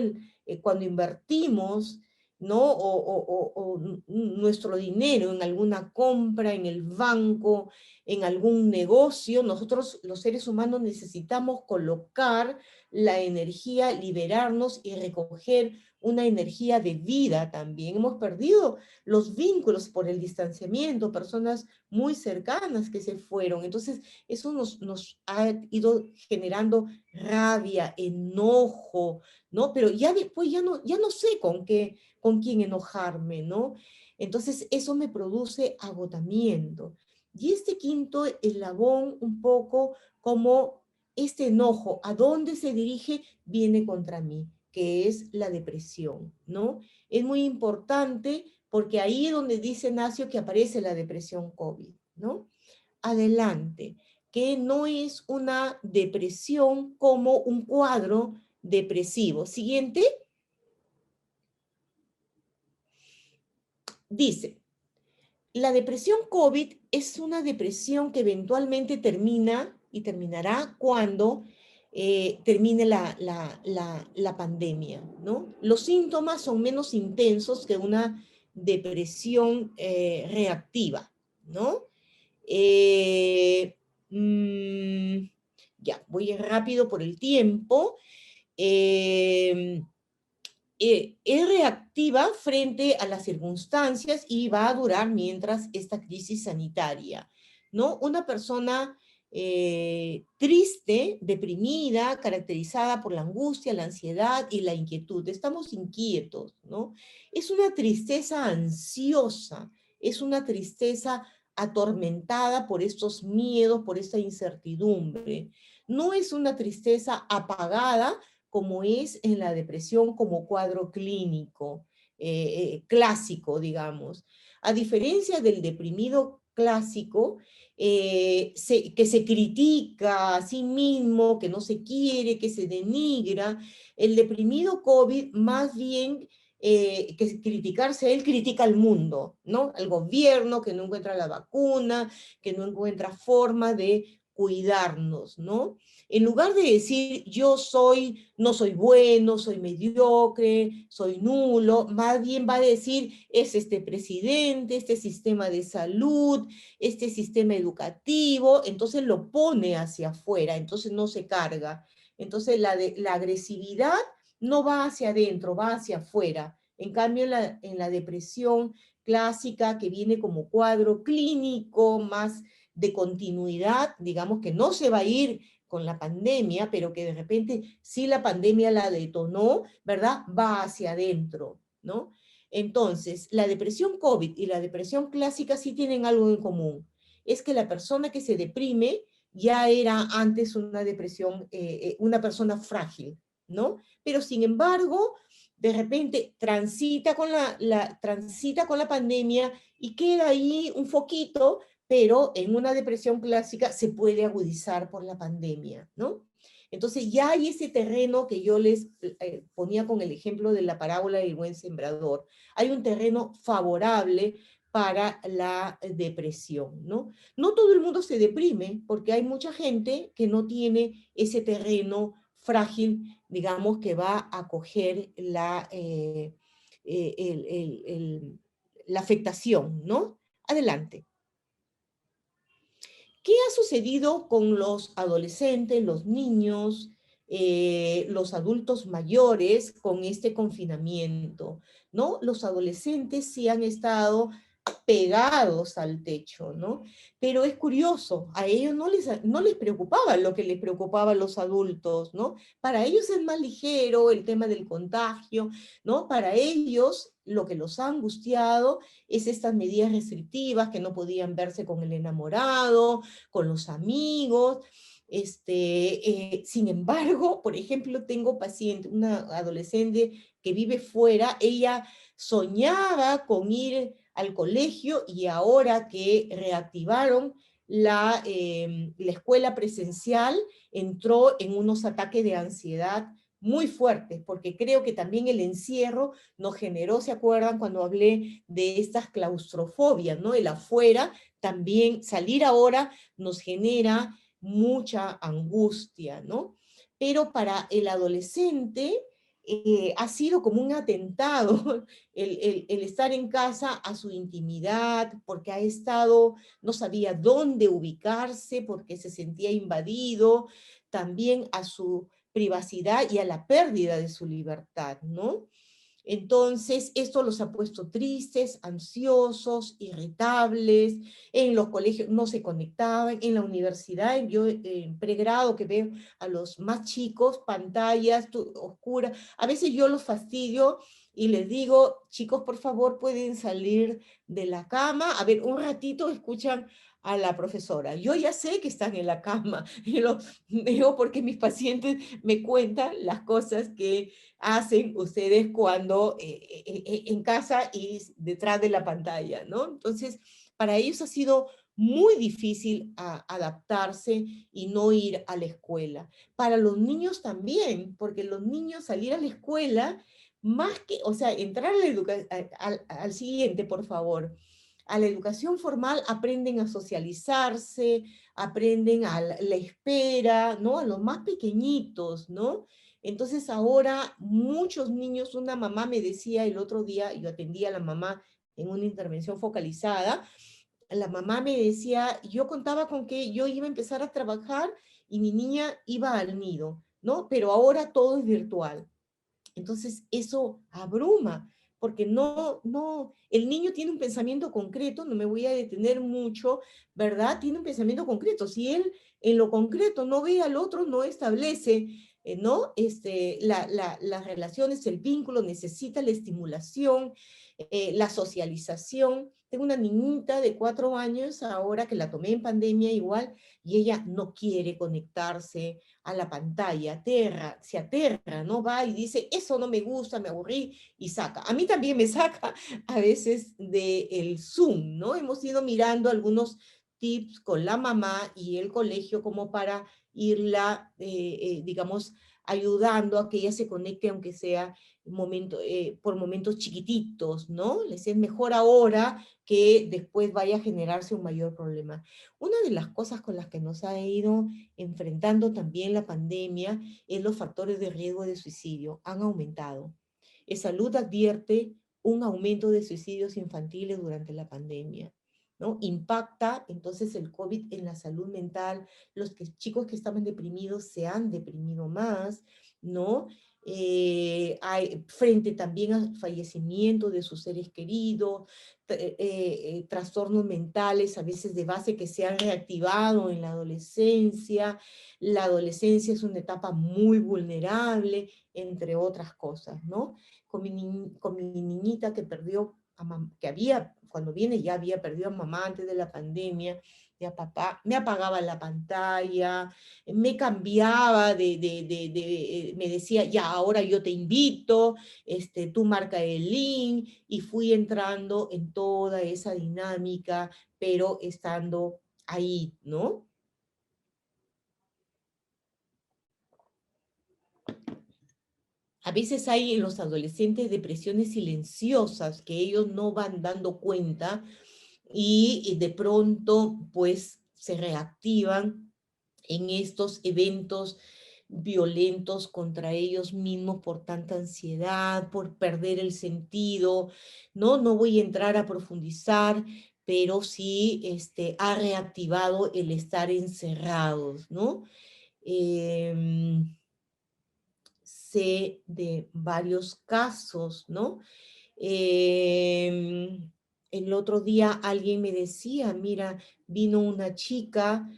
cuando invertimos, ¿no? O nuestro dinero en alguna compra en el banco, en algún negocio. Nosotros, los seres humanos, necesitamos colocar la energía, liberarnos y recoger una energía de vida también. Hemos perdido los vínculos por el distanciamiento, personas muy cercanas que se fueron. Entonces, eso nos ha ido generando rabia, enojo, ¿no? Pero ya después ya no sé con quién enojarme, ¿no? Entonces, eso me produce agotamiento. Y este quinto eslabón, un poco como este enojo, ¿a dónde se dirige? Viene contra mí, que es la depresión, ¿no? Es muy importante porque ahí es donde dice Nacio que aparece la depresión COVID, ¿no? Adelante, que no es una depresión como un cuadro depresivo. Siguiente, dice, la depresión COVID es una depresión que eventualmente termina y terminará cuando termine la pandemia, ¿no? Los síntomas son menos intensos que una depresión reactiva, ¿no? Eh, mm, ya, voy rápido por el tiempo. Eh, es reactiva frente a las circunstancias y va a durar mientras esta crisis sanitaria, ¿no? Una persona triste, deprimida, caracterizada por la angustia, la ansiedad y la inquietud. Estamos inquietos, ¿no? Es una tristeza ansiosa, es una tristeza atormentada por estos miedos, por esta incertidumbre. No es una tristeza apagada como es en la depresión como cuadro clínico, clásico, digamos. A diferencia del deprimido clásico, que se critica a sí mismo, que no se quiere, que se denigra, el deprimido COVID más bien que criticarse, él critica al mundo, ¿no? Al gobierno que no encuentra la vacuna, que no encuentra forma de cuidarnos, ¿no? En lugar de decir yo no soy bueno, soy mediocre, soy nulo, más bien va a decir es este presidente, este sistema de salud, este sistema educativo, entonces lo pone hacia afuera, entonces no se carga. Entonces la agresividad no va hacia adentro, va hacia afuera. En cambio, en la depresión clásica que viene como cuadro clínico, más de continuidad, digamos que no se va a ir con la pandemia, pero que de repente si la pandemia la detonó, ¿verdad? Va hacia adentro, ¿no? Entonces, la depresión COVID y la depresión clásica sí tienen algo en común. Es que la persona que se deprime ya era antes una depresión, una persona frágil, ¿no? Pero sin embargo, de repente transita con la pandemia y queda ahí un foquito, pero en una depresión clásica se puede agudizar por la pandemia, ¿no? Entonces ya hay ese terreno que yo les ponía con el ejemplo de la parábola del buen sembrador. Hay un terreno favorable para la depresión, ¿no? No todo el mundo se deprime porque hay mucha gente que no tiene ese terreno frágil, digamos, que va a acoger la afectación, ¿no? Adelante. ¿Qué ha sucedido con los adolescentes, los niños, los adultos mayores con este confinamiento? ¿No? Los adolescentes sí han estado pegados al techo, ¿no? Pero es curioso, a ellos no les preocupaba lo que les preocupaba a los adultos, ¿no? Para ellos es más ligero el tema del contagio, ¿no? Para ellos lo que los ha angustiado es estas medidas restrictivas, que no podían verse con el enamorado, con los amigos. Sin embargo, por ejemplo, tengo paciente, una adolescente que vive fuera, ella soñaba con ir al colegio y ahora que reactivaron la escuela presencial, entró en unos ataques de ansiedad muy fuertes, porque creo que también el encierro nos generó, ¿se acuerdan cuando hablé de estas claustrofobias, ¿no? El afuera, también salir ahora nos genera mucha angustia, ¿no? Pero para el adolescente, ha sido como un atentado el estar en casa a su intimidad, porque ha estado, no sabía dónde ubicarse, porque se sentía invadido, también a su privacidad y a la pérdida de su libertad, ¿no? Entonces, esto los ha puesto tristes, ansiosos, irritables. En los colegios no se conectaban. En la universidad, yo en pregrado que veo a los más chicos, pantallas oscuras. A veces yo los fastidio y les digo, chicos, por favor, pueden salir de la cama. A ver, un ratito escuchan a la profesora. Yo ya sé que están en la cama. Y lo digo porque mis pacientes me cuentan las cosas que hacen ustedes cuando en casa y detrás de la pantalla, ¿no? Entonces, para ellos ha sido muy difícil adaptarse y no ir a la escuela. Para los niños también, porque los niños salir a la escuela, más que, o sea, entrar a al siguiente, por favor. A la educación formal aprenden a socializarse, aprenden a la espera, ¿no? A los más pequeñitos, ¿no? Entonces ahora muchos niños, una mamá me decía el otro día, yo atendía a la mamá en una intervención focalizada, la mamá me decía, yo contaba con que yo iba a empezar a trabajar y mi niña iba al nido, ¿no? Pero ahora todo es virtual. Entonces eso abruma, porque el niño tiene un pensamiento concreto, no me voy a detener mucho, ¿verdad? Tiene un pensamiento concreto. Si él en lo concreto no ve al otro, no establece, ¿no? Las relaciones, el vínculo, necesita la estimulación, la socialización. Tengo una niñita de 4 años ahora que la tomé en pandemia igual, y ella no quiere conectarse a la pantalla, se aterra, ¿no? Va y dice, eso no me gusta, me aburrí, y saca. A mí también me saca a veces del Zoom, ¿no? Hemos ido mirando algunos tips con la mamá y el colegio como para irla, digamos, ayudando a que ella se conecte, aunque sea por momentos chiquititos, ¿no? Les es mejor ahora que después vaya a generarse un mayor problema. Una de las cosas con las que nos ha ido enfrentando también la pandemia es los factores de riesgo de suicidio. Han aumentado. Salud advierte un aumento de suicidios infantiles durante la pandemia, ¿no? Impacta entonces el COVID en la salud mental. Chicos que estaban deprimidos se han deprimido más, ¿no? Hay, frente también al fallecimiento de sus seres queridos, trastornos mentales a veces de base que se han reactivado en la adolescencia. La adolescencia es una etapa muy vulnerable, entre otras cosas, ¿no? Con mi niñita que perdió, que había, cuando viene ya había perdido a mamá antes de la pandemia, y a papá, me apagaba la pantalla, me cambiaba me decía, ya, ahora yo te invito, tú marca el link, y fui entrando en toda esa dinámica, pero estando ahí, ¿no? A veces hay en los adolescentes depresiones silenciosas que ellos no van dando cuenta y de pronto pues se reactivan en estos eventos violentos contra ellos mismos por tanta ansiedad, por perder el sentido, ¿no? No voy a entrar a profundizar, pero sí ha reactivado el estar encerrados, ¿no? Eh, Sé de varios casos, ¿no? Eh, el otro día alguien me decía, mira, vino una chica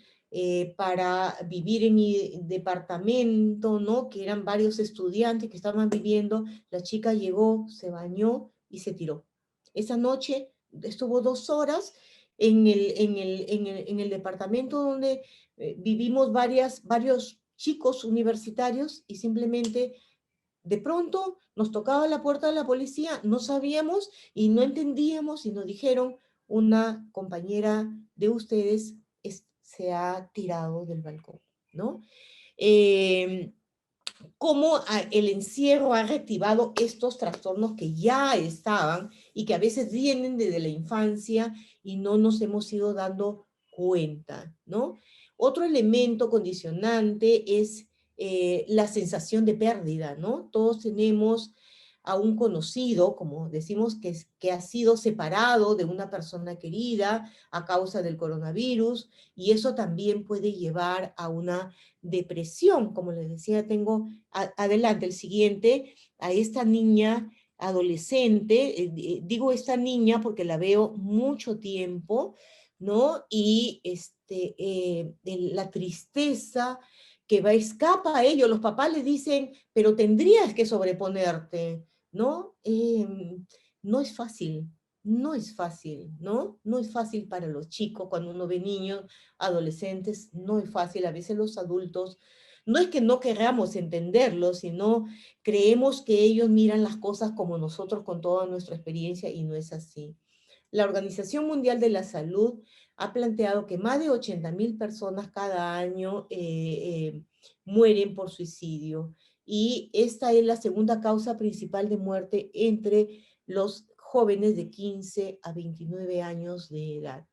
para vivir en mi departamento, ¿no? Que eran varios estudiantes que estaban viviendo. La chica llegó, se bañó y se tiró. Esa noche estuvo 2 horas en el departamento donde vivimos varios chicos universitarios, y simplemente de pronto nos tocaba la puerta de la policía, no sabíamos y no entendíamos, y nos dijeron, una compañera de ustedes se ha tirado del balcón, ¿no? Eh, Cómo el encierro ha reactivado estos trastornos que ya estaban y que a veces vienen desde la infancia y no nos hemos ido dando cuenta, ¿no? Otro elemento condicionante es la sensación de pérdida, ¿no? Todos tenemos a un conocido, como decimos, que ha sido separado de una persona querida a causa del coronavirus, y eso también puede llevar a una depresión. Como les decía, tengo adelante el siguiente, a esta niña adolescente, digo esta niña porque la veo mucho tiempo, ¿no? Y la tristeza que va escapa a ellos, los papás les dicen, pero tendrías que sobreponerte, ¿no? No es fácil, no es fácil, ¿no? No es fácil para los chicos cuando uno ve niños, adolescentes, no es fácil. A veces los adultos, no es que no queramos entenderlos, sino creemos que ellos miran las cosas como nosotros con toda nuestra experiencia y no es así. La Organización Mundial de la Salud ha planteado que más de 80.000 personas cada año mueren por suicidio, y esta es la segunda causa principal de muerte entre los jóvenes de 15 a 29 años de edad.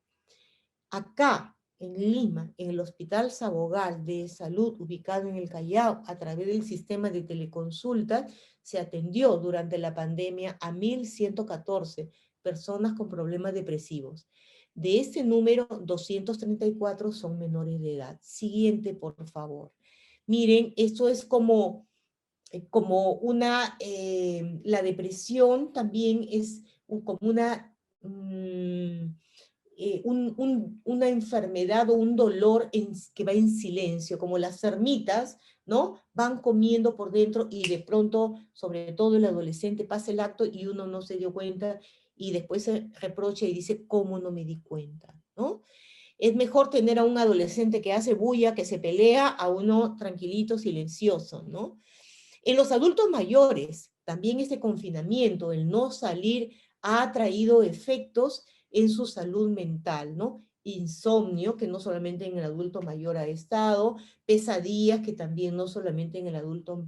Acá, en Lima, en el Hospital Sabogal de Salud, ubicado en el Callao, a través del sistema de teleconsultas, se atendió durante la pandemia a 1.114 personas con problemas depresivos. De este número, 234 son menores de edad. Siguiente, por favor. Miren, esto es como la depresión también es como una enfermedad o un dolor que va en silencio, como las termitas, ¿no? Van comiendo por dentro y de pronto, sobre todo el adolescente, pasa el acto y uno no se dio cuenta y después se reprocha y dice, ¿cómo no me di cuenta? ¿No? Es mejor tener a un adolescente que hace bulla, que se pelea, a uno tranquilito, silencioso, ¿no? En los adultos mayores, también este confinamiento, el no salir, ha traído efectos en su salud mental, ¿no? Insomnio, que no solamente en el adulto mayor ha estado, pesadillas, que también no solamente en el adulto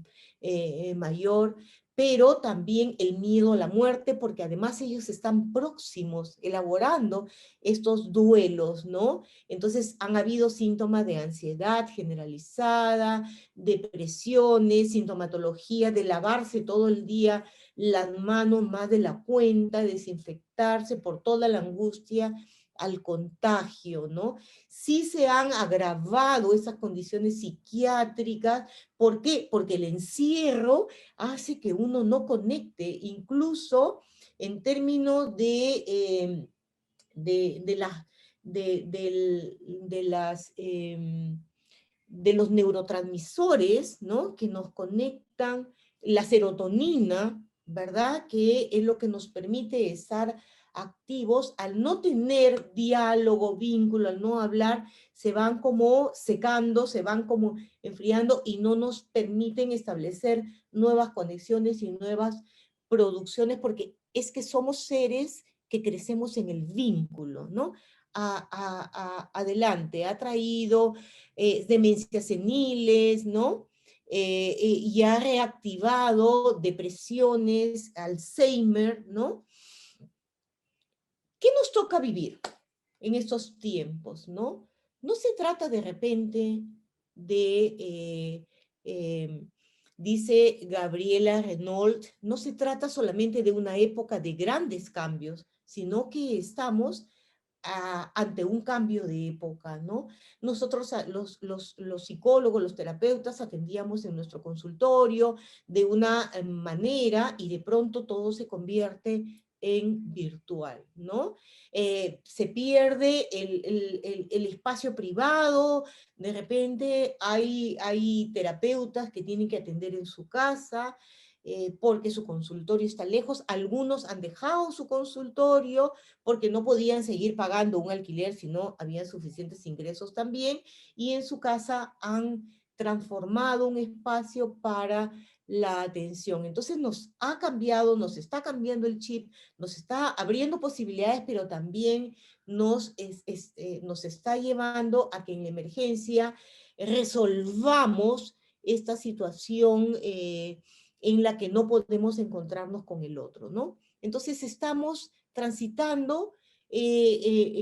mayor, pero también el miedo a la muerte, porque además ellos están próximos, elaborando estos duelos, ¿no? Entonces han habido síntomas de ansiedad generalizada, depresiones, sintomatología de lavarse todo el día las manos más de la cuenta, desinfectarse por toda la angustia al contagio, ¿no? Sí se han agravado esas condiciones psiquiátricas. ¿Por qué? Porque el encierro hace que uno no conecte, incluso en términos de las de las de los neurotransmisores, ¿no? Que nos conectan, la serotonina, ¿verdad? Que es lo que nos permite estar activos. Al no tener diálogo, vínculo, al no hablar, se van como secando, se van como enfriando y no nos permiten establecer nuevas conexiones y nuevas producciones, porque es que somos seres que crecemos en el vínculo, ¿no? Adelante, ha traído demencias seniles, ¿no? Y ha reactivado depresiones, Alzheimer, ¿no? ¿Qué nos toca vivir en estos tiempos, no? No se trata de repente de, dice Gabriela Renault, no se trata solamente de una época de grandes cambios, sino que estamos ante un cambio de época, ¿no? Nosotros, los psicólogos, los terapeutas, atendíamos en nuestro consultorio de una manera y de pronto todo se convierte en virtual, ¿no? Se pierde el espacio privado, de repente hay terapeutas que tienen que atender en su casa, porque su consultorio está lejos. Algunos han dejado su consultorio porque no podían seguir pagando un alquiler si no habían suficientes ingresos también, y en su casa han transformado un espacio para la atención. Entonces nos ha cambiado, nos está cambiando el chip, nos está abriendo posibilidades, pero también nos está llevando a que en la emergencia resolvamos esta situación en la que no podemos encontrarnos con el otro, ¿no? Entonces estamos transitando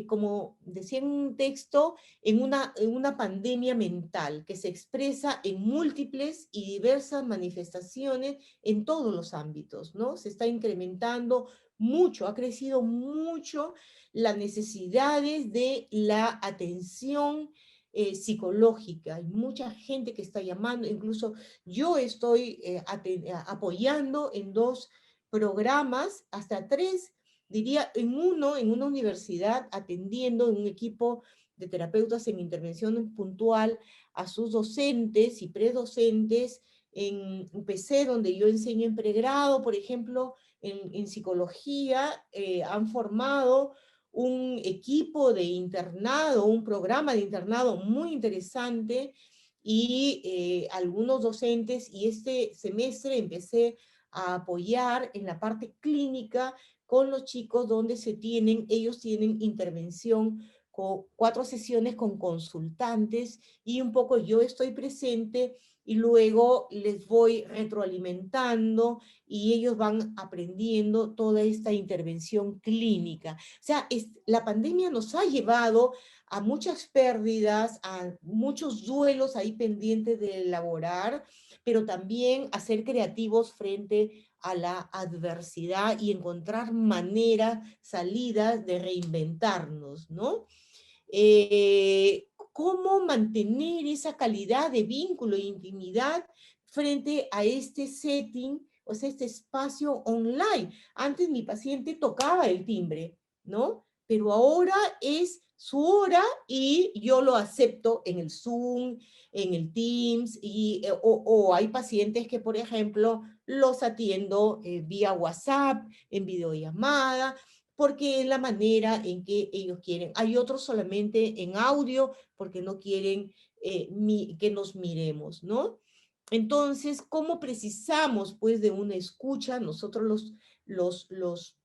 como decía en un texto, en una pandemia mental que se expresa en múltiples y diversas manifestaciones en todos los ámbitos, ¿no? Se está incrementando mucho, ha crecido mucho las necesidades de la atención psicológica. Hay mucha gente que está llamando, incluso yo estoy apoyando en 2 programas, hasta 3, diría, en uno, en una universidad, atendiendo en un equipo de terapeutas en intervención puntual a sus docentes y predocentes en UPC, donde yo enseño en pregrado, por ejemplo, en psicología, han formado un equipo de internado, un programa de internado muy interesante, y algunos docentes, y este semestre empecé a apoyar en la parte clínica con los chicos donde ellos tienen intervención con 4 sesiones con consultantes, y un poco yo estoy presente y luego les voy retroalimentando y ellos van aprendiendo toda esta intervención clínica. O sea, la pandemia nos ha llevado a muchas pérdidas, a muchos duelos ahí pendientes de elaborar, pero también a ser creativos frente a la adversidad y encontrar maneras, salidas de reinventarnos, ¿no? Cómo mantener esa calidad de vínculo e intimidad frente a este setting, o sea, este espacio online. Antes mi paciente tocaba el timbre, ¿no? Pero ahora es su hora y yo lo acepto en el Zoom, en el Teams, o hay pacientes que, por ejemplo, los atiendo vía WhatsApp, en videollamada, porque es la manera en que ellos quieren. Hay otros solamente en audio porque no quieren que nos miremos, ¿no? Entonces, ¿cómo precisamos pues de una escucha? Nosotros los, los,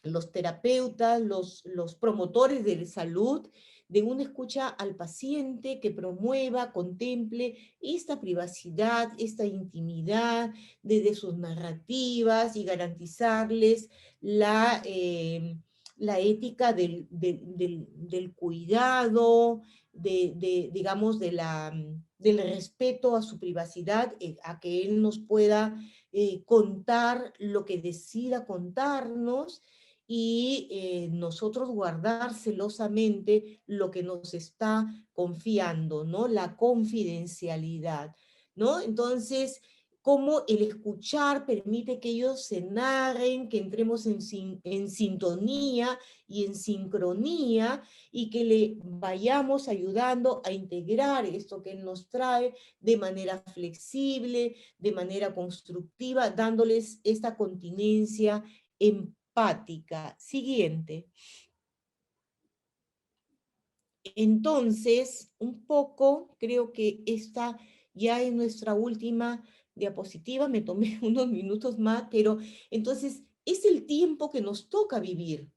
los terapeutas, los promotores de salud, de una escucha al paciente que promueva, contemple esta privacidad, esta intimidad desde sus narrativas, y garantizarles la ética del cuidado, digamos, del respeto a su privacidad, a que él nos pueda contar lo que decida contarnos, y nosotros guardar celosamente lo que nos está confiando, ¿no? La confidencialidad, ¿no? Entonces, cómo el escuchar permite que ellos se narren, que entremos en sintonía y en sincronía, y que le vayamos ayudando a integrar esto que él nos trae de manera flexible, de manera constructiva, dándoles esta continencia empática. Siguiente. Entonces, un poco, creo que esta ya es nuestra última diapositiva, me tomé unos minutos más, pero entonces es el tiempo que nos toca vivir.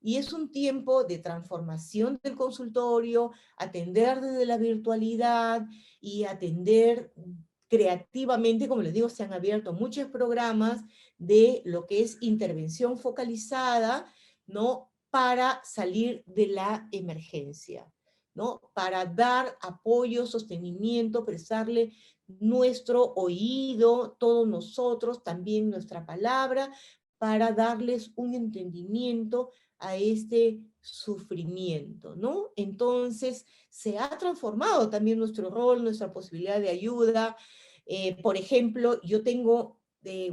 Y es un tiempo de transformación del consultorio, atender desde la virtualidad y atender creativamente. Como les digo, se han abierto muchos programas de lo que es intervención focalizada, ¿no? Para salir de la emergencia, ¿no? Para dar apoyo, sostenimiento, prestarle nuestro oído, todos nosotros, también nuestra palabra, para darles un entendimiento a este sufrimiento, ¿no? Entonces, se ha transformado también nuestro rol, nuestra posibilidad de ayuda. Por ejemplo, yo tengo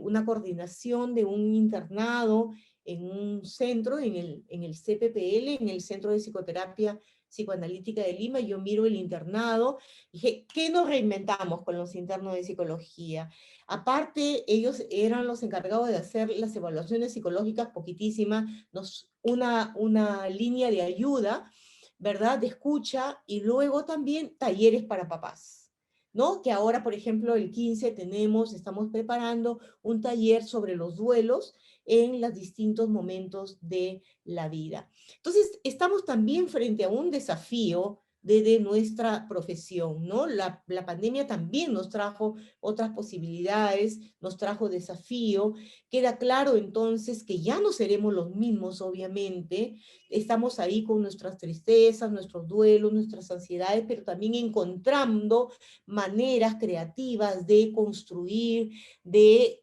una coordinación de un internado en un centro, en el CPPL, en el Centro de Psicoterapia Psicoanalítica de Lima. Yo miro el internado, dije, ¿qué nos reinventamos con los internos de psicología? Aparte, ellos eran los encargados de hacer las evaluaciones psicológicas, poquitísimas, una línea de ayuda, ¿verdad? De escucha, y luego también talleres para papás, ¿no? Que ahora, por ejemplo, el 15 estamos preparando un taller sobre los duelos en los distintos momentos de la vida. Entonces, estamos también frente a un desafío desde nuestra profesión, ¿no? La pandemia también nos trajo otras posibilidades, nos trajo desafío. Queda claro entonces que ya no seremos los mismos, obviamente. Estamos ahí con nuestras tristezas, nuestros duelos, nuestras ansiedades, pero también encontrando maneras creativas de construir, de,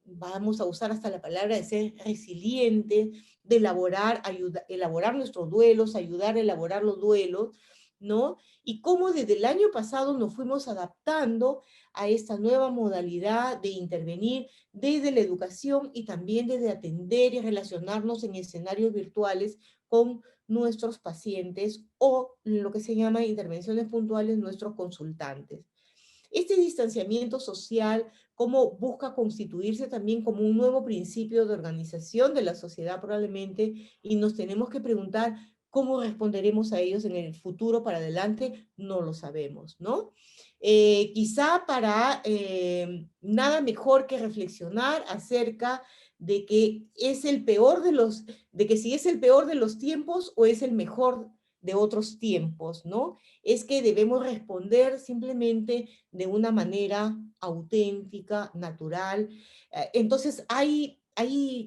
vamos a usar hasta la palabra de ser resiliente, de elaborar, elaborar nuestros duelos, ayudar a elaborar los duelos, ¿no? Y cómo desde el año pasado nos fuimos adaptando a esta nueva modalidad de intervenir desde la educación y también desde atender y relacionarnos en escenarios virtuales con nuestros pacientes o lo que se llama intervenciones puntuales, nuestros consultantes. Este distanciamiento social, cómo busca constituirse también como un nuevo principio de organización de la sociedad probablemente, y nos tenemos que preguntar cómo responderemos a ellos en el futuro para adelante, no lo sabemos, ¿no? Quizá para nada mejor que reflexionar acerca de que es el peor de los, de que si es el peor de los tiempos o es el mejor de otros tiempos, ¿no? Es que debemos responder simplemente de una manera auténtica, natural. Entonces hay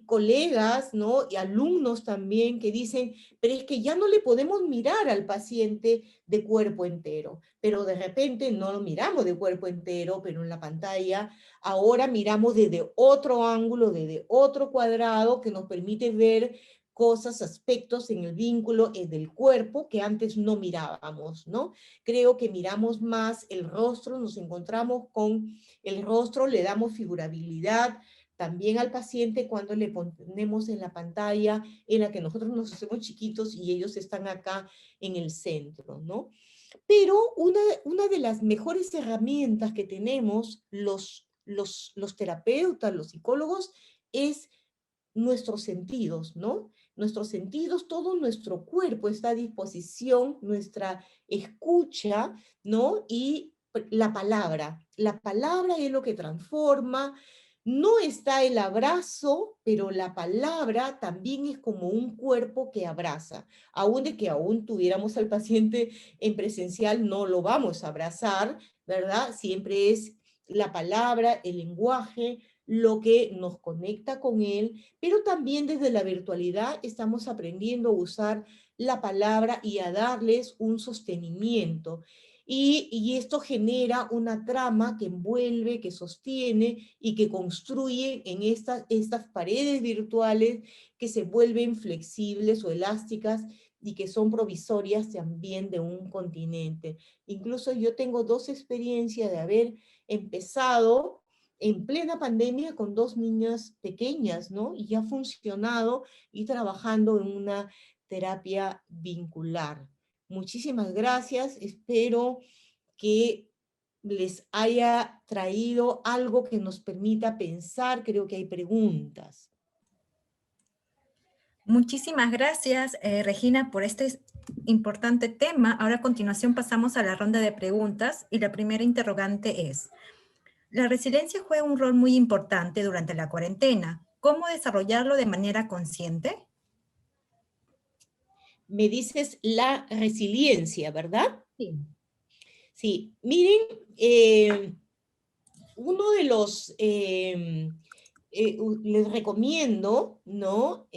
colegas, ¿no? Y alumnos también que dicen, pero es que ya no le podemos mirar al paciente de cuerpo entero, pero de repente no lo miramos de cuerpo entero, pero en la pantalla ahora miramos desde otro ángulo, desde otro cuadrado que nos permite ver cosas, aspectos en el vínculo del cuerpo que antes no mirábamos, ¿no? Creo que miramos más el rostro, nos encontramos con el rostro, le damos figurabilidad también al paciente cuando le ponemos en la pantalla en la que nosotros nos hacemos chiquitos y ellos están acá en el centro, ¿no? Pero una de las mejores herramientas que tenemos los terapeutas, los psicólogos, es nuestros sentidos, ¿no? Nuestros sentidos, todo nuestro cuerpo está a disposición, nuestra escucha, ¿no? Y la palabra es lo que transforma, no está el abrazo, pero la palabra también es como un cuerpo que abraza. Aún de que aún tuviéramos al paciente en presencial, no lo vamos a abrazar, ¿verdad? Siempre es la palabra, el lenguaje, lo que nos conecta con él, pero también desde la virtualidad estamos aprendiendo a usar la palabra y a darles un sostenimiento. Y esto genera una trama que envuelve, que sostiene y que construye en estas paredes virtuales que se vuelven flexibles o elásticas y que son provisorias también de un continente. Incluso yo tengo dos experiencias de haber empezado en plena pandemia con dos niñas pequeñas, ¿no? Y ha funcionado y trabajando en una terapia vincular. Muchísimas gracias. Espero que les haya traído algo que nos permita pensar. Creo que hay preguntas. Muchísimas gracias, Regina, por este importante tema. Ahora a continuación pasamos a la ronda de preguntas y la primera interrogante es, la resiliencia juega un rol muy importante durante la cuarentena. ¿Cómo desarrollarlo de manera consciente? Me dices la resiliencia, ¿verdad? Sí. Sí, miren, uno de los, les recomiendo, ¿no?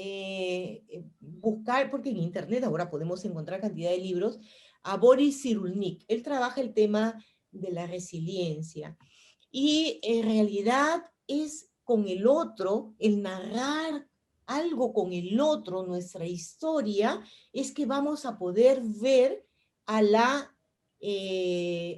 Buscar, porque en internet ahora podemos encontrar cantidad de libros, a Boris Cyrulnik. Él trabaja el tema de la resiliencia. Y en realidad es con el otro, el narrar algo con el otro, nuestra historia, es que vamos a poder ver a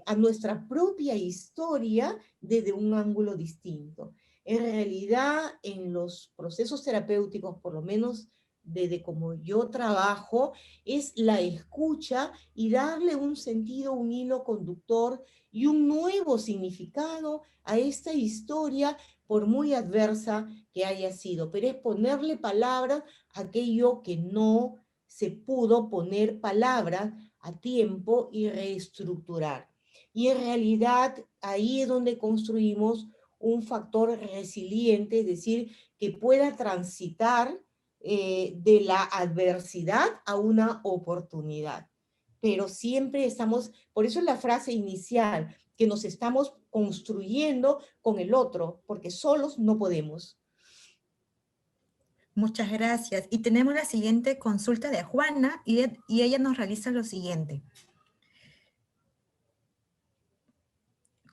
a nuestra propia historia desde un ángulo distinto. En realidad, en los procesos terapéuticos, por lo menos desde como yo trabajo, es la escucha y darle un sentido, un hilo conductor y un nuevo significado a esta historia, por muy adversa que haya sido. Pero es ponerle palabras a aquello que no se pudo poner palabras a tiempo y reestructurar. Y en realidad ahí es donde construimos un factor resiliente, es decir, que pueda transitar de la adversidad a una oportunidad. pero siempre estamos, por eso es la frase inicial, que nos estamos construyendo con el otro, porque solos no podemos. Muchas gracias. Y tenemos la siguiente consulta de Juana y ella nos realiza lo siguiente.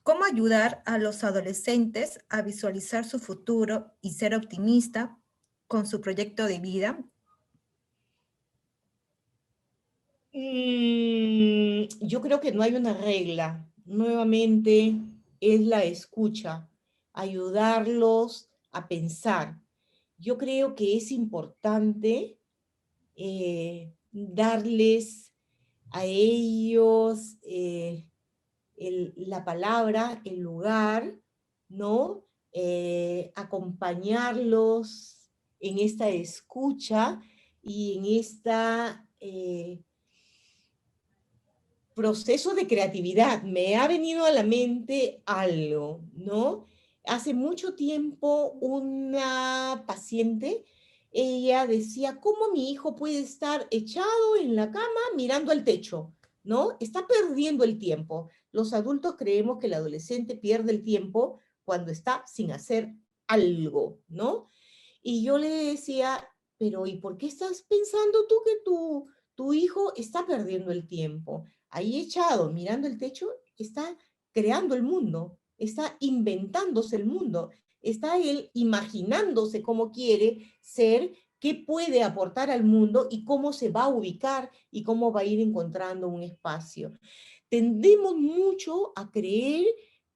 ¿Cómo ayudar a los adolescentes a visualizar su futuro y ser optimista con su proyecto de vida? Yo creo que no hay una regla. Nuevamente es la escucha, ayudarlos a pensar. Yo creo que es importante darles a ellos la palabra, el lugar, ¿no? Acompañarlos en esta escucha y en esta proceso de creatividad. Me ha venido a la mente algo, ¿no? Hace mucho tiempo una paciente, ella decía, ¿cómo mi hijo puede estar echado en la cama mirando al techo? ¿No? Está perdiendo el tiempo. Los adultos creemos que el adolescente pierde el tiempo cuando está sin hacer algo, ¿no? Y yo le decía, pero ¿y por qué estás pensando tú que tu hijo está perdiendo el tiempo? Ahí echado, mirando el techo, está creando el mundo, está inventándose el mundo, está él imaginándose cómo quiere ser, qué puede aportar al mundo y cómo se va a ubicar y cómo va a ir encontrando un espacio. Tendemos mucho a creer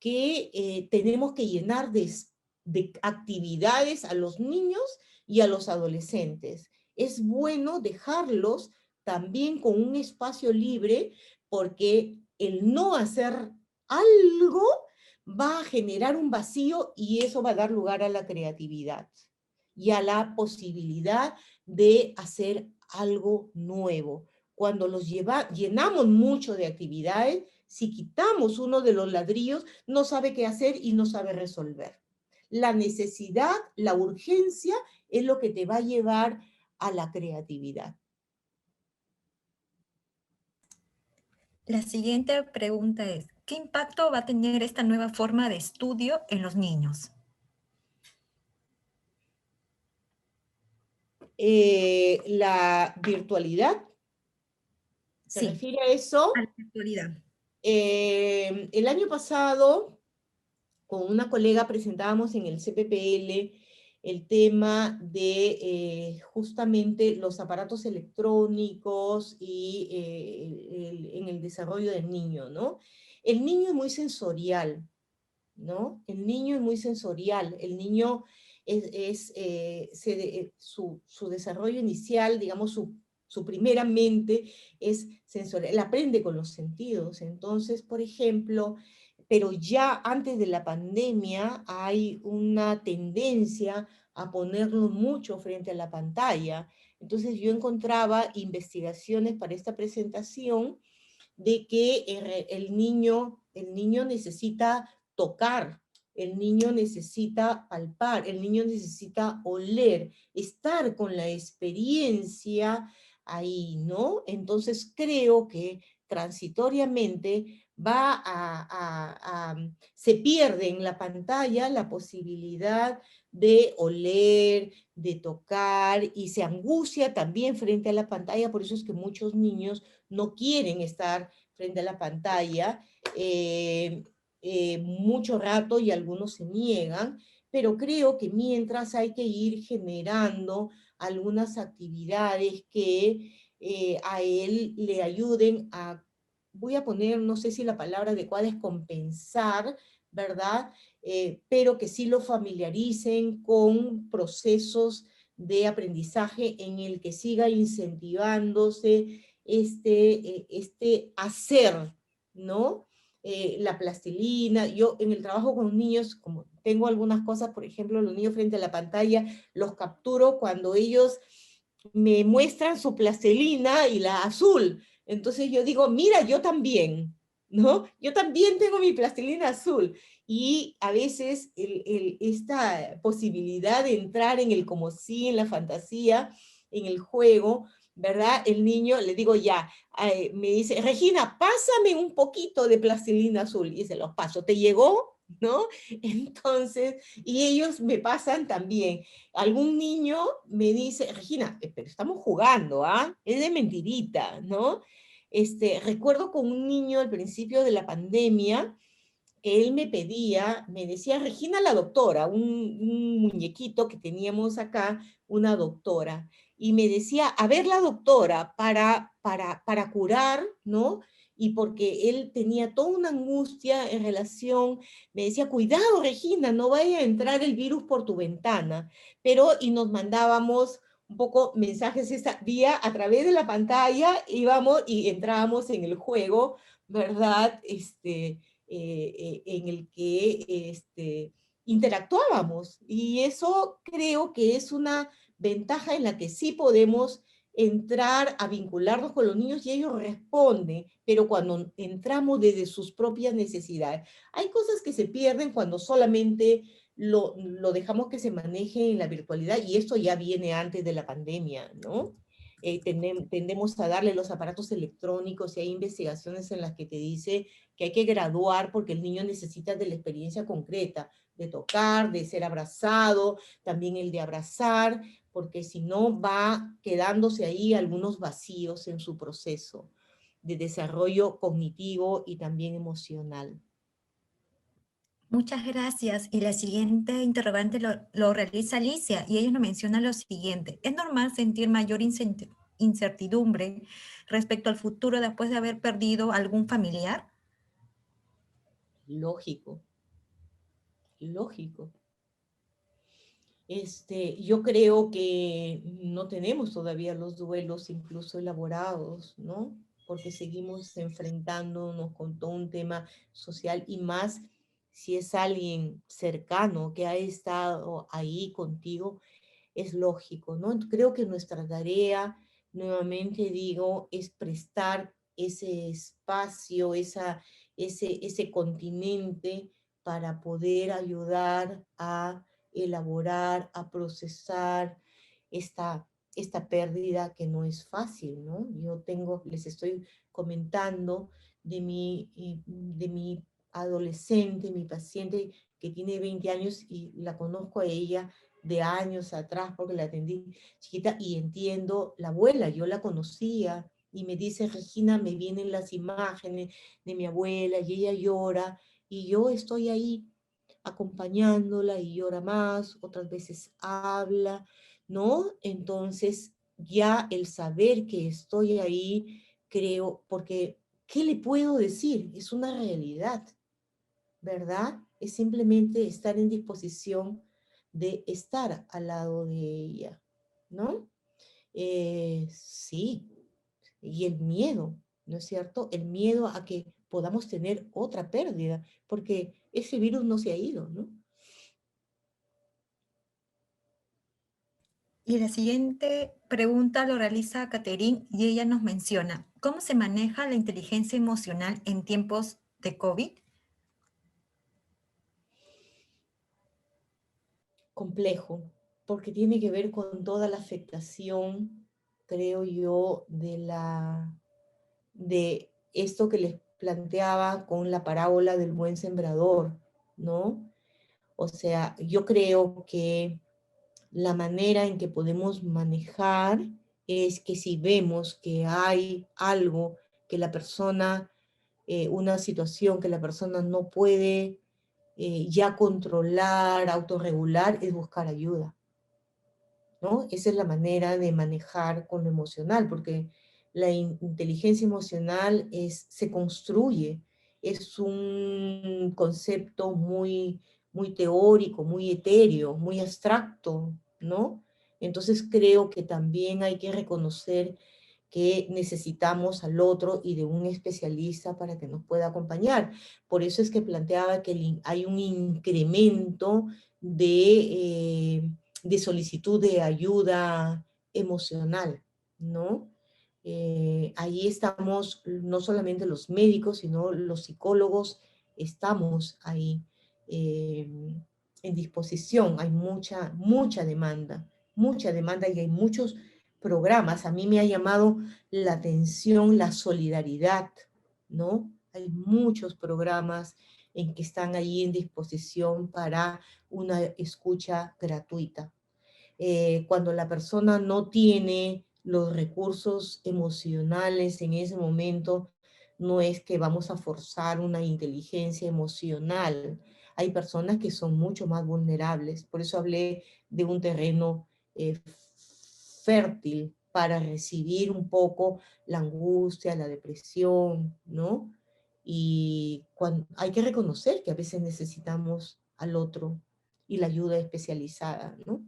que tenemos que llenar de actividades a los niños y a los adolescentes. Es bueno dejarlos también con un espacio libre porque el no hacer algo va a generar un vacío y eso va a dar lugar a la creatividad y a la posibilidad de hacer algo nuevo. Cuando los llenamos mucho de actividades, si quitamos uno de los ladrillos, no sabe qué hacer y no sabe resolver. La necesidad, la urgencia es lo que te va a llevar a la creatividad. La siguiente pregunta es, ¿qué impacto va a tener esta nueva forma de estudio en los niños? La virtualidad, ¿se Sí, refiere a eso? a la virtualidad. El año pasado, con una colega presentábamos en el CPPL el tema de justamente los aparatos electrónicos y en el desarrollo del niño, ¿no? El niño es muy sensorial, ¿no? El niño es muy sensorial, el niño su desarrollo inicial, digamos, su primera mente es sensorial, él aprende con los sentidos. Entonces, por ejemplo, pero ya antes de la pandemia hay una tendencia a ponerlo mucho frente a la pantalla. Entonces yo encontraba investigaciones para esta presentación de que el niño necesita tocar, el niño necesita palpar, el niño necesita oler, estar con la experiencia ahí, ¿no? Entonces creo que transitoriamente se pierde en la pantalla la posibilidad de oler, de tocar, y se angustia también frente a la pantalla. Por eso es que muchos niños no quieren estar frente a la pantalla mucho rato y algunos se niegan, pero creo que mientras hay que ir generando algunas actividades que a él le ayuden a, voy a poner, no sé si la palabra adecuada es compensar, ¿verdad? Pero que sí lo familiaricen con procesos de aprendizaje en el que siga incentivándose este hacer, ¿no? La plastilina, yo en el trabajo con niños, como tengo algunas cosas, por ejemplo, los niños frente a la pantalla, los capturo cuando ellos me muestran su plastilina y la azul. Entonces yo digo, mira, yo también, ¿no? Yo también tengo mi plastilina azul. Y a veces esta posibilidad de entrar en el como sí, en la fantasía, en el juego, ¿verdad? El niño, le digo ya, me dice, Regina, pásame un poquito de plastilina azul, y se los paso, ¿te llegó? ¿No? Entonces, y ellos me pasan también. Algún niño me dice, Regina, pero estamos jugando, ¿ah? Es de mentirita, ¿no? Recuerdo con un niño al principio de la pandemia, que él me pedía, me decía, Regina la doctora, un muñequito que teníamos acá, una doctora, y me decía, a ver la doctora, para curar, ¿no? Y porque él tenía toda una angustia en relación, me decía, cuidado Regina, no vaya a entrar el virus por tu ventana, pero y nos mandábamos un poco mensajes ese día a través de la pantalla, íbamos y entrábamos en el juego, ¿verdad? En el que interactuábamos. Y eso creo que es una ventaja en la que sí podemos entrar a vincularnos con los niños y ellos responden, pero cuando entramos desde sus propias necesidades. Hay cosas que se pierden cuando solamente lo dejamos que se maneje en la virtualidad y esto ya viene antes de la pandemia, ¿no? Tendemos a darle los aparatos electrónicos y hay investigaciones en las que te dice que hay que graduar porque el niño necesita de la experiencia concreta, de tocar, de ser abrazado, también el de abrazar, porque si no va quedándose ahí algunos vacíos en su proceso de desarrollo cognitivo y también emocional. Muchas gracias. Y la siguiente interrogante lo realiza Alicia y ella nos menciona lo siguiente. ¿Es normal sentir mayor incertidumbre respecto al futuro después de haber perdido algún familiar? Lógico, lógico. Yo creo que no tenemos todavía los duelos incluso elaborados, ¿no? Porque seguimos enfrentándonos con todo un tema social y más si es alguien cercano que ha estado ahí contigo, es lógico, ¿no? Creo que nuestra tarea, nuevamente digo, es prestar ese espacio, ese continente para poder ayudar a elaborar, a procesar esta pérdida que no es fácil, ¿no? Les estoy comentando de mi adolescente, mi paciente que tiene 20 años y la conozco a ella de años atrás porque la atendí chiquita y entiendo la abuela, yo la conocía y me dice, Regina, me vienen las imágenes de mi abuela y ella llora y yo estoy ahí acompañándola y llora más, otras veces habla, ¿no? Entonces ya el saber que estoy ahí, creo, porque ¿qué le puedo decir? Es una realidad, ¿verdad? Es simplemente estar en disposición de estar al lado de ella, ¿no? Sí, y el miedo, ¿no es cierto? El miedo a que podamos tener otra pérdida, porque ese virus no se ha ido, ¿no? Y la siguiente pregunta lo realiza Catherine y ella nos menciona, ¿cómo se maneja la inteligencia emocional en tiempos de COVID? Complejo, porque tiene que ver con toda la afectación, creo yo, de esto que les planteaba con la parábola del buen sembrador, ¿no? O sea, yo creo que la manera en que podemos manejar es que si vemos que hay algo que la persona, una situación que la persona no puede ya controlar, autorregular, es buscar ayuda, ¿no? Esa es la manera de manejar con lo emocional, porque la inteligencia emocional se construye, es un concepto muy teórico, muy etéreo, muy abstracto, ¿no? Entonces creo que también hay que reconocer que necesitamos al otro y de un especialista para que nos pueda acompañar. Por eso es que planteaba que hay un incremento de solicitud de ayuda emocional, ¿no? Ahí estamos, no solamente los médicos, sino los psicólogos, estamos ahí eh, en disposición. Hay mucha demanda y hay muchos programas. A mí me ha llamado la atención la solidaridad, ¿no? Hay muchos programas en que están ahí en disposición para una escucha gratuita. Cuando la persona no tiene los recursos emocionales en ese momento, no es que vamos a forzar una inteligencia emocional. Hay personas que son mucho más vulnerables. Por eso hablé de un terreno fértil para recibir un poco la angustia, la depresión, ¿no? Y hay que reconocer que a veces necesitamos al otro y la ayuda especializada, ¿no?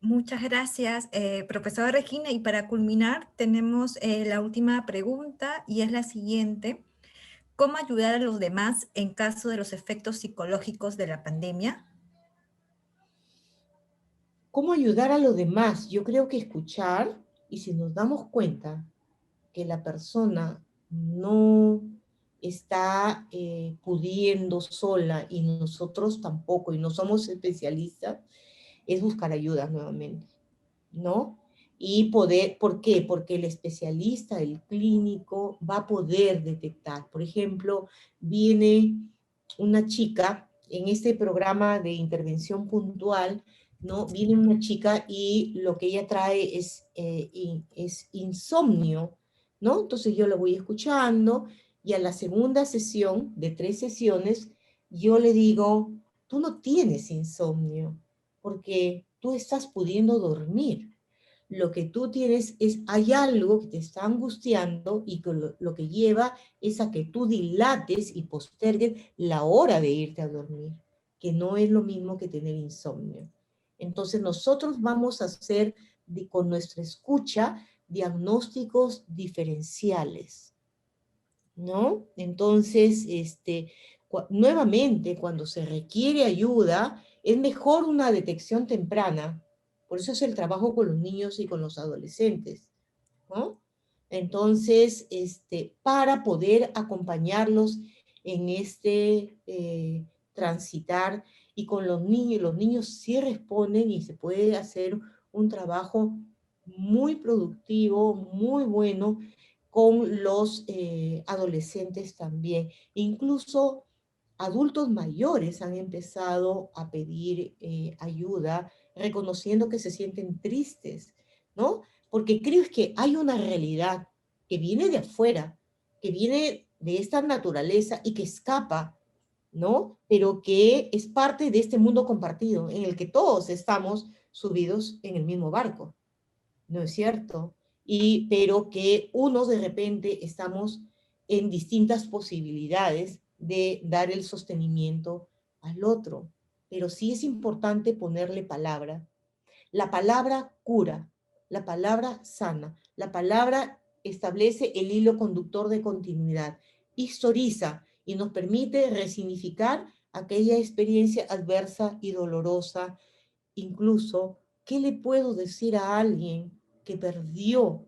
Muchas gracias, profesora Regina. Y para culminar, tenemos la última pregunta y es la siguiente. ¿Cómo ayudar a los demás en caso de los efectos psicológicos de la pandemia? ¿Cómo ayudar a los demás? Yo creo que escuchar, y si nos damos cuenta que la persona no está pudiendo sola y nosotros tampoco, y no somos especialistas, es buscar ayuda nuevamente, ¿no? Y poder, ¿por qué? Porque el especialista, el clínico, va a poder detectar. Por ejemplo, viene una chica en este programa de intervención puntual, ¿no? Viene una chica y lo que ella trae es insomnio, ¿no? Entonces yo la voy escuchando y a la segunda sesión, de 3 sesiones, yo le digo, tú no tienes insomnio, porque tú estás pudiendo dormir. Lo que tú tienes es, hay algo que te está angustiando y que lo que lleva es a que tú dilates y postergues la hora de irte a dormir, que no es lo mismo que tener insomnio. Entonces nosotros vamos a hacer con nuestra escucha diagnósticos diferenciales, ¿no? Entonces, nuevamente, cuando se requiere ayuda, es mejor una detección temprana. Por eso es el trabajo con los niños y con los adolescentes, ¿no? Entonces, para poder acompañarlos en transitar, y con los niños sí responden y se puede hacer un trabajo muy productivo, muy bueno, con los adolescentes también. Incluso adultos mayores han empezado a pedir ayuda, reconociendo que se sienten tristes, ¿no? Porque creo que hay una realidad que viene de afuera, que viene de esta naturaleza y que escapa, ¿no? Pero que es parte de este mundo compartido, en el que todos estamos subidos en el mismo barco, ¿no es cierto? Pero que unos de repente estamos en distintas posibilidades de dar el sostenimiento al otro. Pero sí es importante ponerle palabra. La palabra cura, la palabra sana, la palabra establece el hilo conductor de continuidad, historiza y nos permite resignificar aquella experiencia adversa y dolorosa. Incluso, ¿qué le puedo decir a alguien que perdió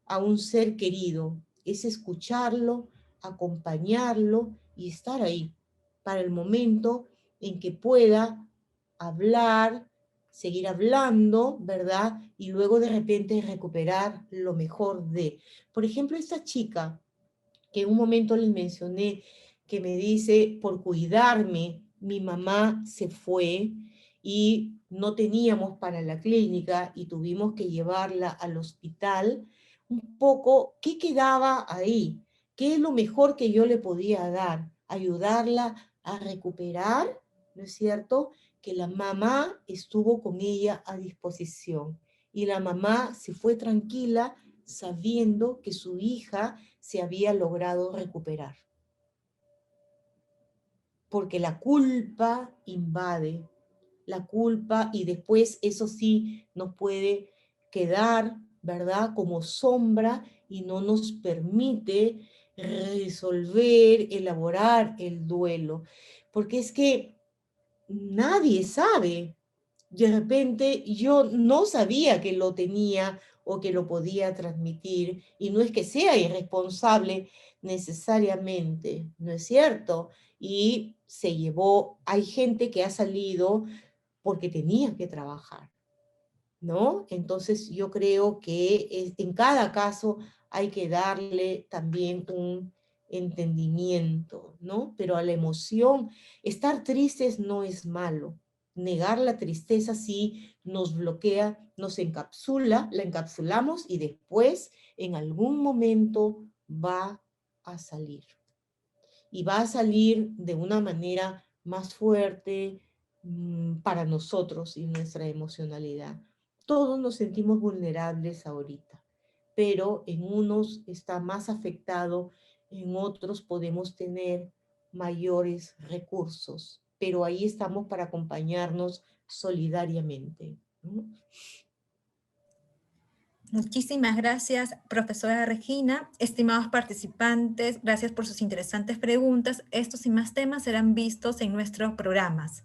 a un ser querido? Es escucharlo, acompañarlo y estar ahí para el momento en que pueda hablar, seguir hablando, ¿verdad? Y luego de repente recuperar lo mejor de. Por ejemplo, esta chica que en un momento les mencioné, que me dice, por cuidarme, mi mamá se fue y no teníamos para la clínica y tuvimos que llevarla al hospital. Un poco, ¿qué quedaba ahí? ¿Qué es lo mejor que yo le podía dar? Ayudarla a recuperar, ¿no es cierto? Que la mamá estuvo con ella a disposición y la mamá se fue tranquila sabiendo que su hija se había logrado recuperar. Porque la culpa invade, la culpa, y después eso sí nos puede quedar, ¿verdad? Como sombra y no nos permite resolver, elaborar el duelo. Porque es que nadie sabe. De repente yo no sabía que lo tenía o que lo podía transmitir, y no es que sea irresponsable necesariamente, ¿no es cierto? Y se llevó, hay gente que ha salido porque tenía que trabajar, ¿no? Entonces yo creo que en cada caso hay que darle también un entendimiento, ¿no? Pero a la emoción, estar tristes no es malo. Negar la tristeza sí nos bloquea, nos encapsula, la encapsulamos y después en algún momento va a salir. Y va a salir de una manera más fuerte para nosotros y nuestra emocionalidad. Todos nos sentimos vulnerables ahorita, pero en unos está más afectado, en otros podemos tener mayores recursos, pero ahí estamos para acompañarnos solidariamente, ¿no? Muchísimas gracias, profesora Regina. Estimados participantes, gracias por sus interesantes preguntas. Estos y más temas serán vistos en nuestros programas.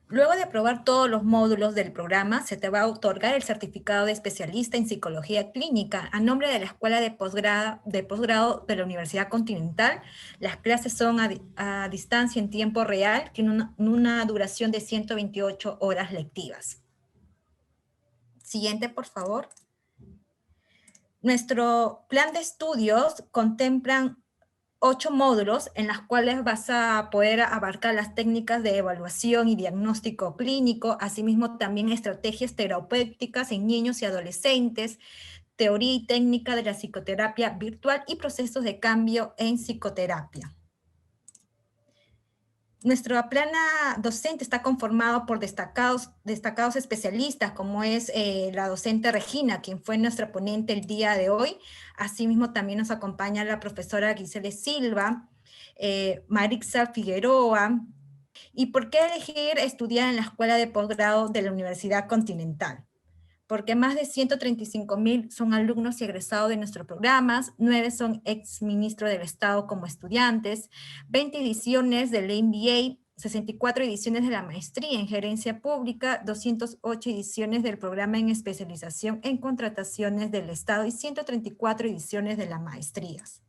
Luego de aprobar todos los módulos del programa, se te va a otorgar el certificado de especialista en psicología clínica a nombre de la Escuela de Posgrado de la Universidad Continental. Las clases son a distancia en tiempo real, tienen una duración de 128 horas lectivas. Siguiente, por favor. Nuestro plan de estudios contemplan 8 módulos en los cuales vas a poder abarcar las técnicas de evaluación y diagnóstico clínico, asimismo también estrategias terapéuticas en niños y adolescentes, teoría y técnica de la psicoterapia virtual y procesos de cambio en psicoterapia. Nuestra plana docente está conformado por destacados especialistas, como es la docente Regina, quien fue nuestra ponente el día de hoy. Asimismo, también nos acompaña la profesora Gisele Silva, Marixa Figueroa. ¿Y por qué elegir estudiar en la Escuela de Posgrado de la Universidad Continental? Porque más de 135,000 son alumnos y egresados de nuestros programas, 9 son exministros del Estado como estudiantes, 20 ediciones del MBA, 64 ediciones de la maestría en gerencia pública, 208 ediciones del programa en especialización en contrataciones del Estado y 134 ediciones de las maestrías.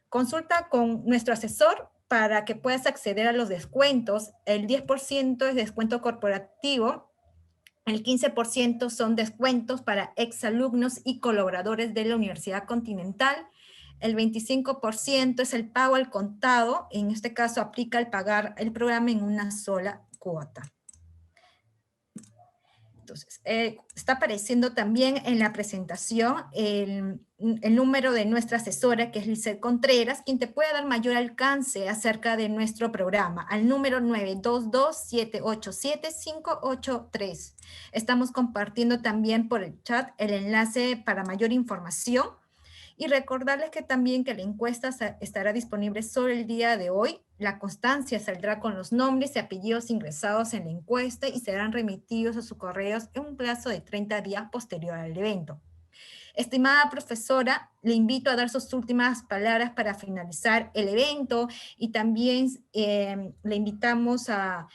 Consulta con nuestro asesor para que puedas acceder a los descuentos. El 10% es descuento corporativo, el 15% son descuentos para exalumnos y colaboradores de la Universidad Continental. El 25% es el pago al contado. En este caso aplica el pagar el programa en una sola cuota. Entonces, está apareciendo también en la presentación el número de nuestra asesora, que es Lizeth Contreras, quien te puede dar mayor alcance acerca de nuestro programa, al número 922-787-583. Estamos compartiendo también por el chat el enlace para mayor información. Y recordarles que también que la encuesta estará disponible solo el día de hoy. La constancia saldrá con los nombres y apellidos ingresados en la encuesta y serán remitidos a sus correos en un plazo de 30 días posterior al evento. Estimada profesora, le invito a dar sus últimas palabras para finalizar el evento y también le invitamos a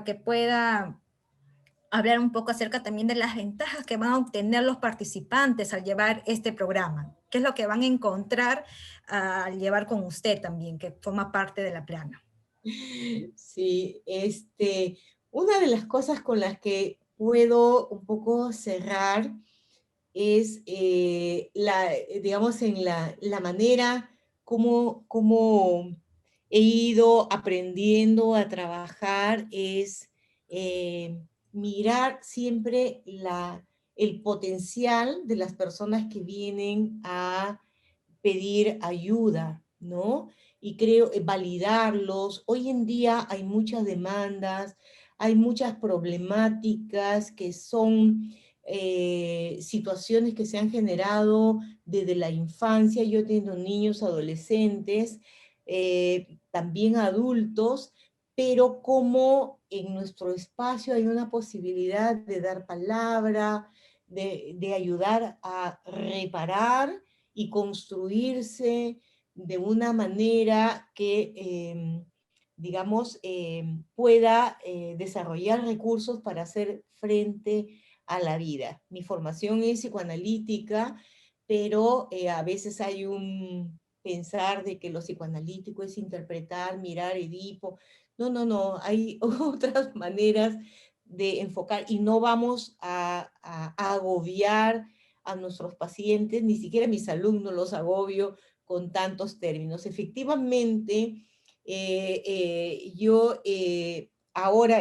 que pueda hablar un poco acerca también de las ventajas que van a obtener los participantes al llevar este programa. ¿Qué es lo que van a encontrar al llevar con usted también, que forma parte de la plana? Sí, una de las cosas con las que puedo un poco cerrar es, digamos, en la manera como he ido aprendiendo a trabajar es mirar siempre el potencial de las personas que vienen a pedir ayuda, ¿no? Y creo validarlos. Hoy en día hay muchas demandas, hay muchas problemáticas que son situaciones que se han generado desde la infancia. Yo tengo niños, adolescentes, también adultos, pero como en nuestro espacio hay una posibilidad de dar palabra, de ayudar a reparar y construirse de una manera que, digamos, pueda desarrollar recursos para hacer frente a la vida. Mi formación es psicoanalítica, pero a veces hay un pensar de que lo psicoanalítico es interpretar, mirar Edipo. No, no, no, hay otras maneras de enfocar y no vamos a agobiar a nuestros pacientes, ni siquiera a mis alumnos los agobio con tantos términos. Efectivamente, yo ahora,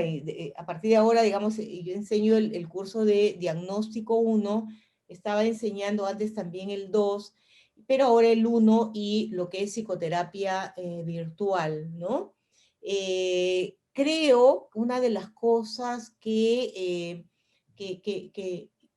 a partir de ahora, digamos, yo enseño el curso de diagnóstico 1, estaba enseñando antes también el 2, pero ahora el 1 y lo que es psicoterapia virtual, ¿no? Creo que una de las cosas que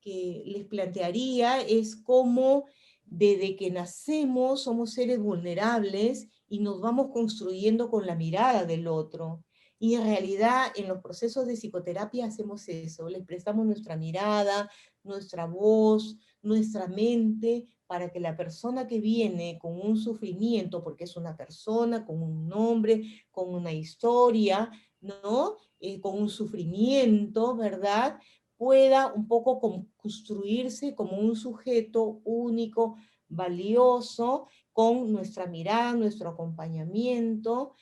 les plantearía es cómo desde que nacemos somos seres vulnerables y nos vamos construyendo con la mirada del otro. Y en realidad en los procesos de psicoterapia hacemos eso, les prestamos nuestra mirada, nuestra voz, nuestra mente, para que la persona que viene con un sufrimiento, porque es una persona con un nombre, con una historia, ¿no? Con un sufrimiento, ¿verdad? Pueda un poco construirse como un sujeto único, valioso, con nuestra mirada, nuestro acompañamiento,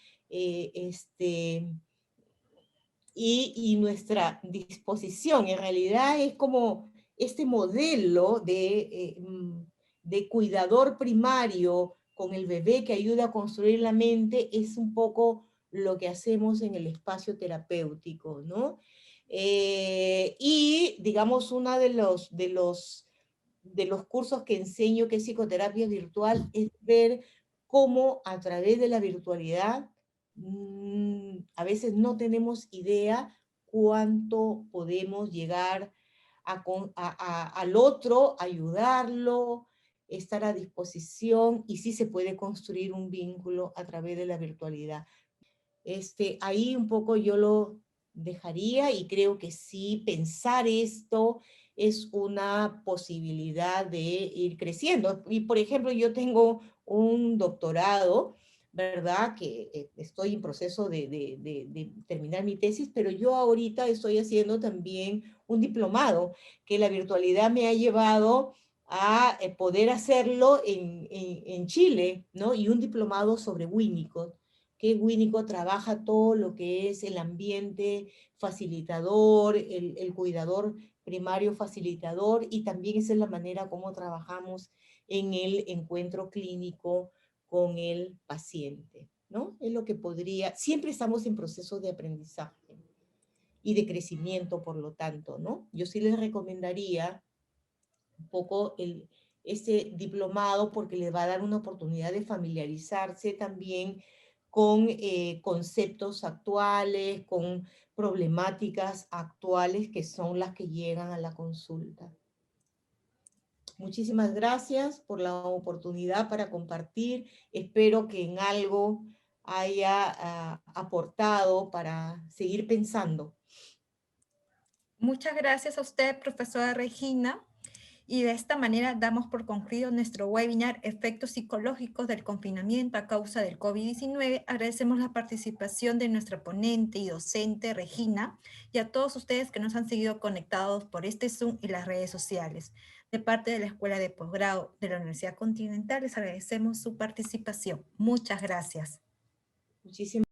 y nuestra disposición. En realidad es como este modelo de cuidador primario con el bebé que ayuda a construir la mente, es un poco lo que hacemos en el espacio terapéutico, ¿no? Y digamos, uno de los cursos que enseño, que es psicoterapia virtual, es ver cómo a través de la virtualidad a veces no tenemos idea cuánto podemos llegar al otro, ayudarlo, estar a disposición, y sí se puede construir un vínculo a través de la virtualidad. Ahí un poco yo lo dejaría, y creo que sí, pensar esto es una posibilidad de ir creciendo. Y por ejemplo, yo tengo un doctorado, ¿verdad? Que estoy en proceso de terminar mi tesis, pero yo ahorita estoy haciendo también un diplomado, que la virtualidad me ha llevado a poder hacerlo en Chile, ¿no? Y un diplomado sobre Winnicott, que Winnicott trabaja todo lo que es el ambiente facilitador, el cuidador primario facilitador, y también esa es la manera como trabajamos en el encuentro clínico con el paciente, ¿no? Es lo que podría, siempre estamos en proceso de aprendizaje y de crecimiento, por lo tanto, ¿no? Yo sí les recomendaría un poco este diplomado, porque les va a dar una oportunidad de familiarizarse también con conceptos actuales, con problemáticas actuales que son las que llegan a la consulta. Muchísimas gracias por la oportunidad para compartir. Espero que en algo haya aportado para seguir pensando. Muchas gracias a usted, profesora Regina. Y de esta manera damos por concluido nuestro webinar Efectos psicológicos del confinamiento a causa del COVID-19. Agradecemos la participación de nuestra ponente y docente Regina, y a todos ustedes que nos han seguido conectados por este Zoom y las redes sociales. De parte de la Escuela de Posgrado de la Universidad Continental, les agradecemos su participación. Muchas gracias. Muchísimas